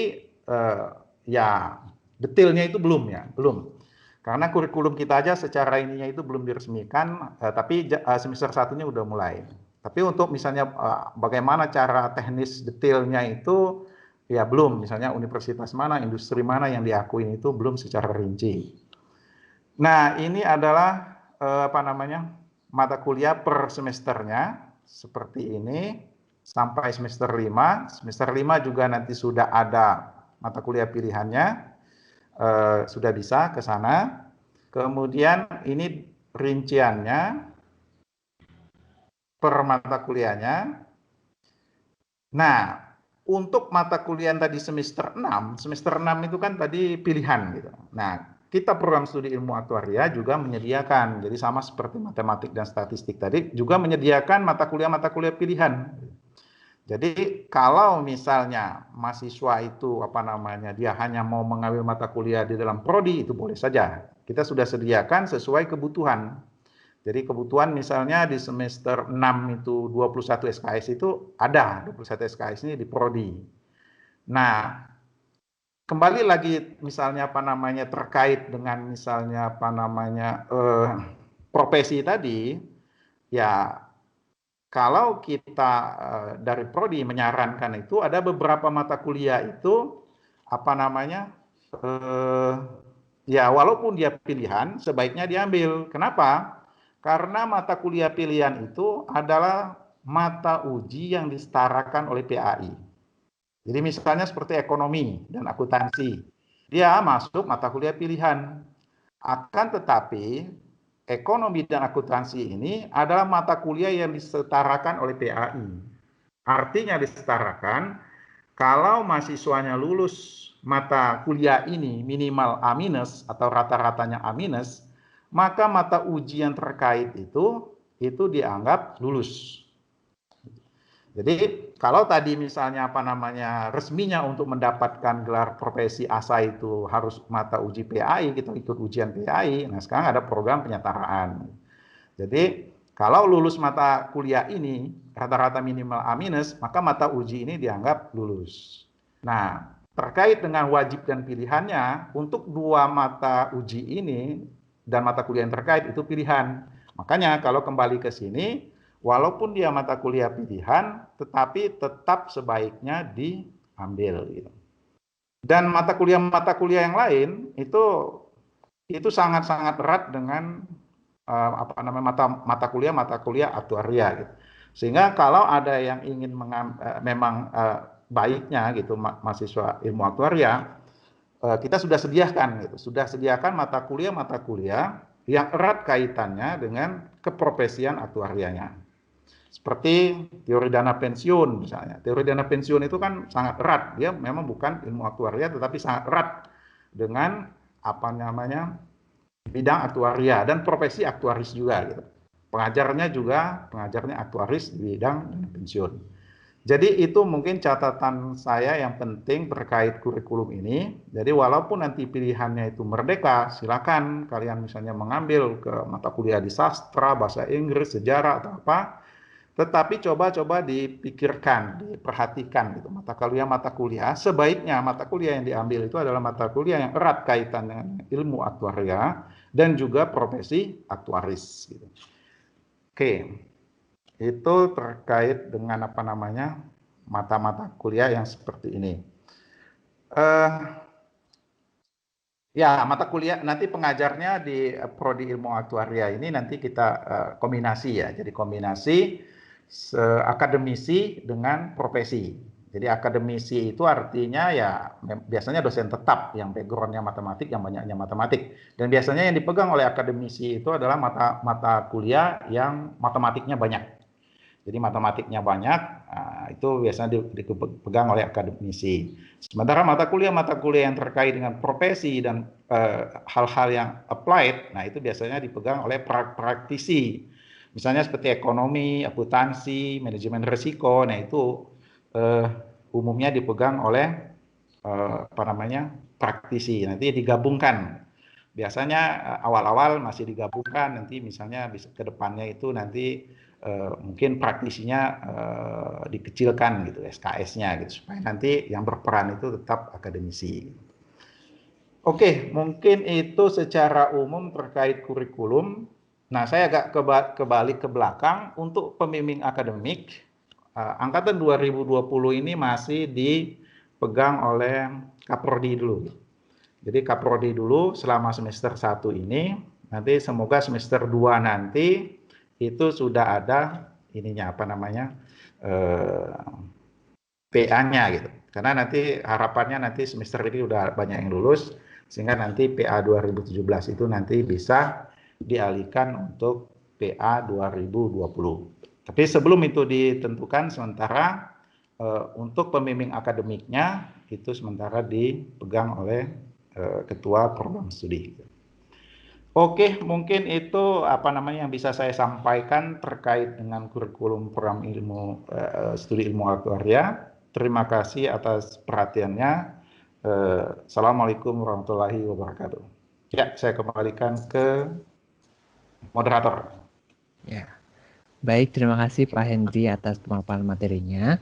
ya detailnya itu belum. Karena kurikulum kita aja secara ininya itu belum diresmikan, tapi semester 1-nya udah mulai. Tapi untuk misalnya bagaimana cara teknis detailnya itu, ya belum, misalnya universitas mana, industri mana yang diakui itu belum secara rinci. Nah, ini adalah mata kuliah per semesternya seperti ini sampai semester 5. Semester 5 juga nanti sudah ada mata kuliah pilihannya, sudah bisa ke sana. Kemudian ini rinciannya per mata kuliahnya. Nah, untuk mata kuliah tadi semester 6 itu kan tadi pilihan gitu. Nah, kita program studi ilmu aktuaria juga menyediakan, jadi sama seperti matematik dan statistik tadi, juga menyediakan mata kuliah pilihan. Jadi kalau misalnya mahasiswa itu dia hanya mau mengambil mata kuliah di dalam prodi, itu boleh saja. Kita sudah sediakan sesuai kebutuhan. Jadi kebutuhan misalnya di semester 6 itu 21 SKS itu ada 21 SKS ini di prodi. Nah, kembali lagi misalnya apa namanya terkait dengan misalnya apa namanya profesi tadi, ya kalau kita dari prodi menyarankan itu ada beberapa mata kuliah itu apa namanya ya walaupun dia pilihan sebaiknya diambil. Kenapa? Karena mata kuliah pilihan itu adalah mata uji yang disetarakan oleh PAI. Jadi misalnya seperti ekonomi dan akuntansi, dia masuk mata kuliah pilihan. Akan tetapi ekonomi dan akuntansi ini adalah mata kuliah yang disetarakan oleh PAI. Artinya disetarakan kalau mahasiswanya lulus mata kuliah ini minimal A- atau rata-ratanya A-, maka mata uji yang terkait itu dianggap lulus. Jadi kalau tadi misalnya apa namanya resminya untuk mendapatkan gelar profesi ASA itu harus mata uji PAI, kita ikut ujian PAI. Nah sekarang ada program penyetaraan. Jadi kalau lulus mata kuliah ini rata-rata minimal A-, maka mata uji ini dianggap lulus. Nah terkait dengan wajib dan pilihannya untuk dua mata uji ini dan mata kuliah yang terkait itu pilihan. Makanya kalau kembali ke sini, walaupun dia mata kuliah pilihan, tetapi tetap sebaiknya diambil. Gitu. Dan mata kuliah yang lain itu sangat-sangat erat dengan apa namanya mata kuliah aktuaria. Gitu. Sehingga kalau ada yang ingin memang baiknya gitu mahasiswa ilmu aktuaria, kita sudah sediakan mata kuliah yang erat kaitannya dengan keprofesian aktuarianya. Seperti teori dana pensiun misalnya. Teori dana pensiun itu kan sangat erat. Dia memang bukan ilmu aktuaria tetapi sangat erat dengan apa namanya bidang aktuaria dan profesi aktuaris juga gitu. Pengajarnya aktuaris di bidang dana pensiun. Jadi itu mungkin catatan saya yang penting terkait kurikulum ini. Jadi walaupun nanti pilihannya itu merdeka, silakan kalian misalnya mengambil ke mata kuliah di sastra, bahasa Inggris, sejarah atau apa. Tetapi coba-coba dipikirkan, diperhatikan gitu. Mata kuliah sebaiknya mata kuliah yang diambil itu adalah mata kuliah yang erat kaitan dengan ilmu aktuaria dan juga profesi aktuaris gitu. Oke. Itu terkait dengan apa namanya mata-mata kuliah yang seperti ini. Ya, mata kuliah nanti pengajarnya di prodi ilmu aktuaria ini nanti kita kombinasi ya. Jadi kombinasi akademisi dengan profesi. Jadi akademisi itu artinya ya biasanya dosen tetap yang backgroundnya matematik, yang banyaknya matematik. Dan biasanya yang dipegang oleh akademisi itu adalah mata kuliah yang matematiknya banyak. Jadi matematiknya banyak, itu biasanya dipegang oleh akademisi. Sementara mata kuliah yang terkait dengan profesi dan hal-hal yang applied, nah itu biasanya dipegang oleh praktisi. Misalnya seperti ekonomi, akuntansi, manajemen risiko, nah itu umumnya dipegang oleh praktisi. Nanti digabungkan. Biasanya awal-awal masih digabungkan, nanti misalnya ke depannya itu nanti mungkin praktisinya dikecilkan gitu SKS-nya gitu supaya nanti yang berperan itu tetap akademisi. Oke, mungkin itu secara umum terkait kurikulum. Nah, saya agak kebalik ke belakang untuk pembimbing akademik. Angkatan 2020 ini masih dipegang oleh Kaprodi dulu. Jadi Kaprodi dulu selama semester 1 ini, nanti semoga semester 2 nanti itu sudah ada ininya apa namanya PA-nya gitu. Karena nanti harapannya nanti semester ini udah banyak yang lulus sehingga nanti PA 2017 itu nanti bisa dialihkan untuk PA 2020. Tapi sebelum itu ditentukan sementara untuk pembimbing akademiknya itu sementara dipegang oleh ketua program studi. Oke, mungkin itu apa namanya yang bisa saya sampaikan terkait dengan kurikulum program studi ilmu aktuaria. Terima kasih atas perhatiannya. Assalamualaikum warahmatullahi wabarakatuh. Ya, saya kembalikan ke moderator. Ya, baik, terima kasih Pak Hendri atas pemaparan materinya.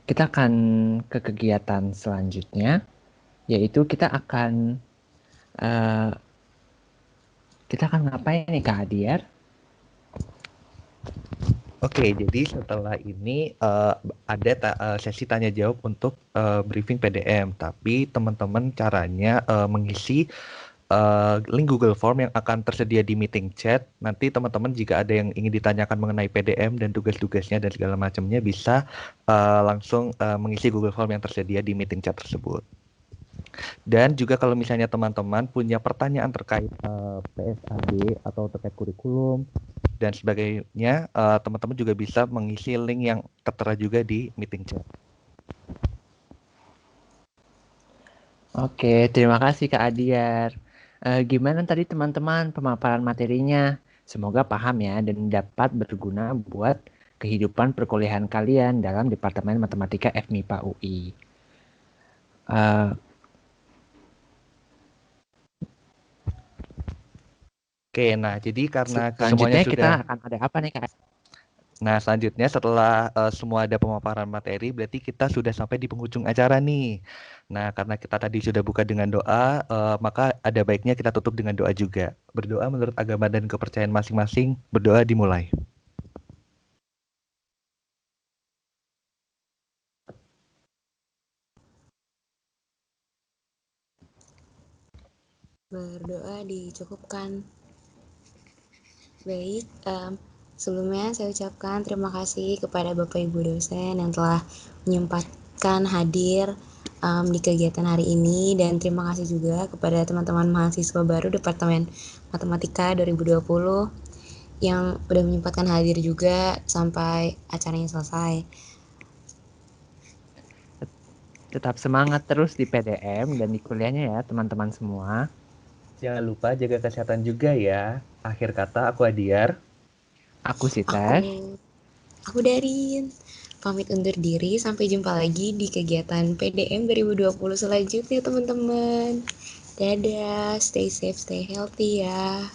kita akan ke kegiatan selanjutnya, yaitu kita akan ngapain nih Kak Adiar? Oke, jadi setelah ini ada sesi tanya jawab untuk briefing PDM, tapi teman-teman caranya mengisi link Google Form yang akan tersedia di meeting chat. Nanti teman-teman jika ada yang ingin ditanyakan mengenai PDM dan tugas-tugasnya dan segala macamnya bisa langsung mengisi Google Form yang tersedia di meeting chat tersebut. Dan juga kalau misalnya teman-teman punya pertanyaan terkait PSAD atau terkait kurikulum dan sebagainya, teman-teman juga bisa mengisi link yang tertera juga di meeting chat. Oke, terima kasih Kak Adiar. Gimana tadi teman-teman pemaparan materinya? Semoga paham ya dan dapat berguna buat kehidupan perkuliahan kalian dalam Departemen Matematika FMIPA UI. Oke, nah jadi karena selanjutnya semuanya kita sudah... akan ada apa nih Kak? Nah, selanjutnya setelah semua ada pemaparan materi, berarti kita sudah sampai di penghujung acara nih. Nah, karena kita tadi sudah buka dengan doa, maka ada baiknya kita tutup dengan doa juga. Berdoa menurut agama dan kepercayaan masing-masing, berdoa dimulai. Berdoa dicukupkan. Baik, sebelumnya saya ucapkan terima kasih kepada Bapak Ibu dosen yang telah menyempatkan hadir di kegiatan hari ini, dan terima kasih juga kepada teman-teman mahasiswa baru Departemen Matematika 2020 yang udah menyempatkan hadir juga sampai acaranya selesai. Tetap semangat terus di PDM dan di kuliahnya ya teman-teman semua. Jangan lupa jaga kesehatan juga ya. Akhir kata, aku Adiar. Aku Sitash. Aku Darin. Pamit undur diri, sampai jumpa lagi di kegiatan PDM 2020 selanjutnya teman-teman. Dadah, stay safe, stay healthy ya.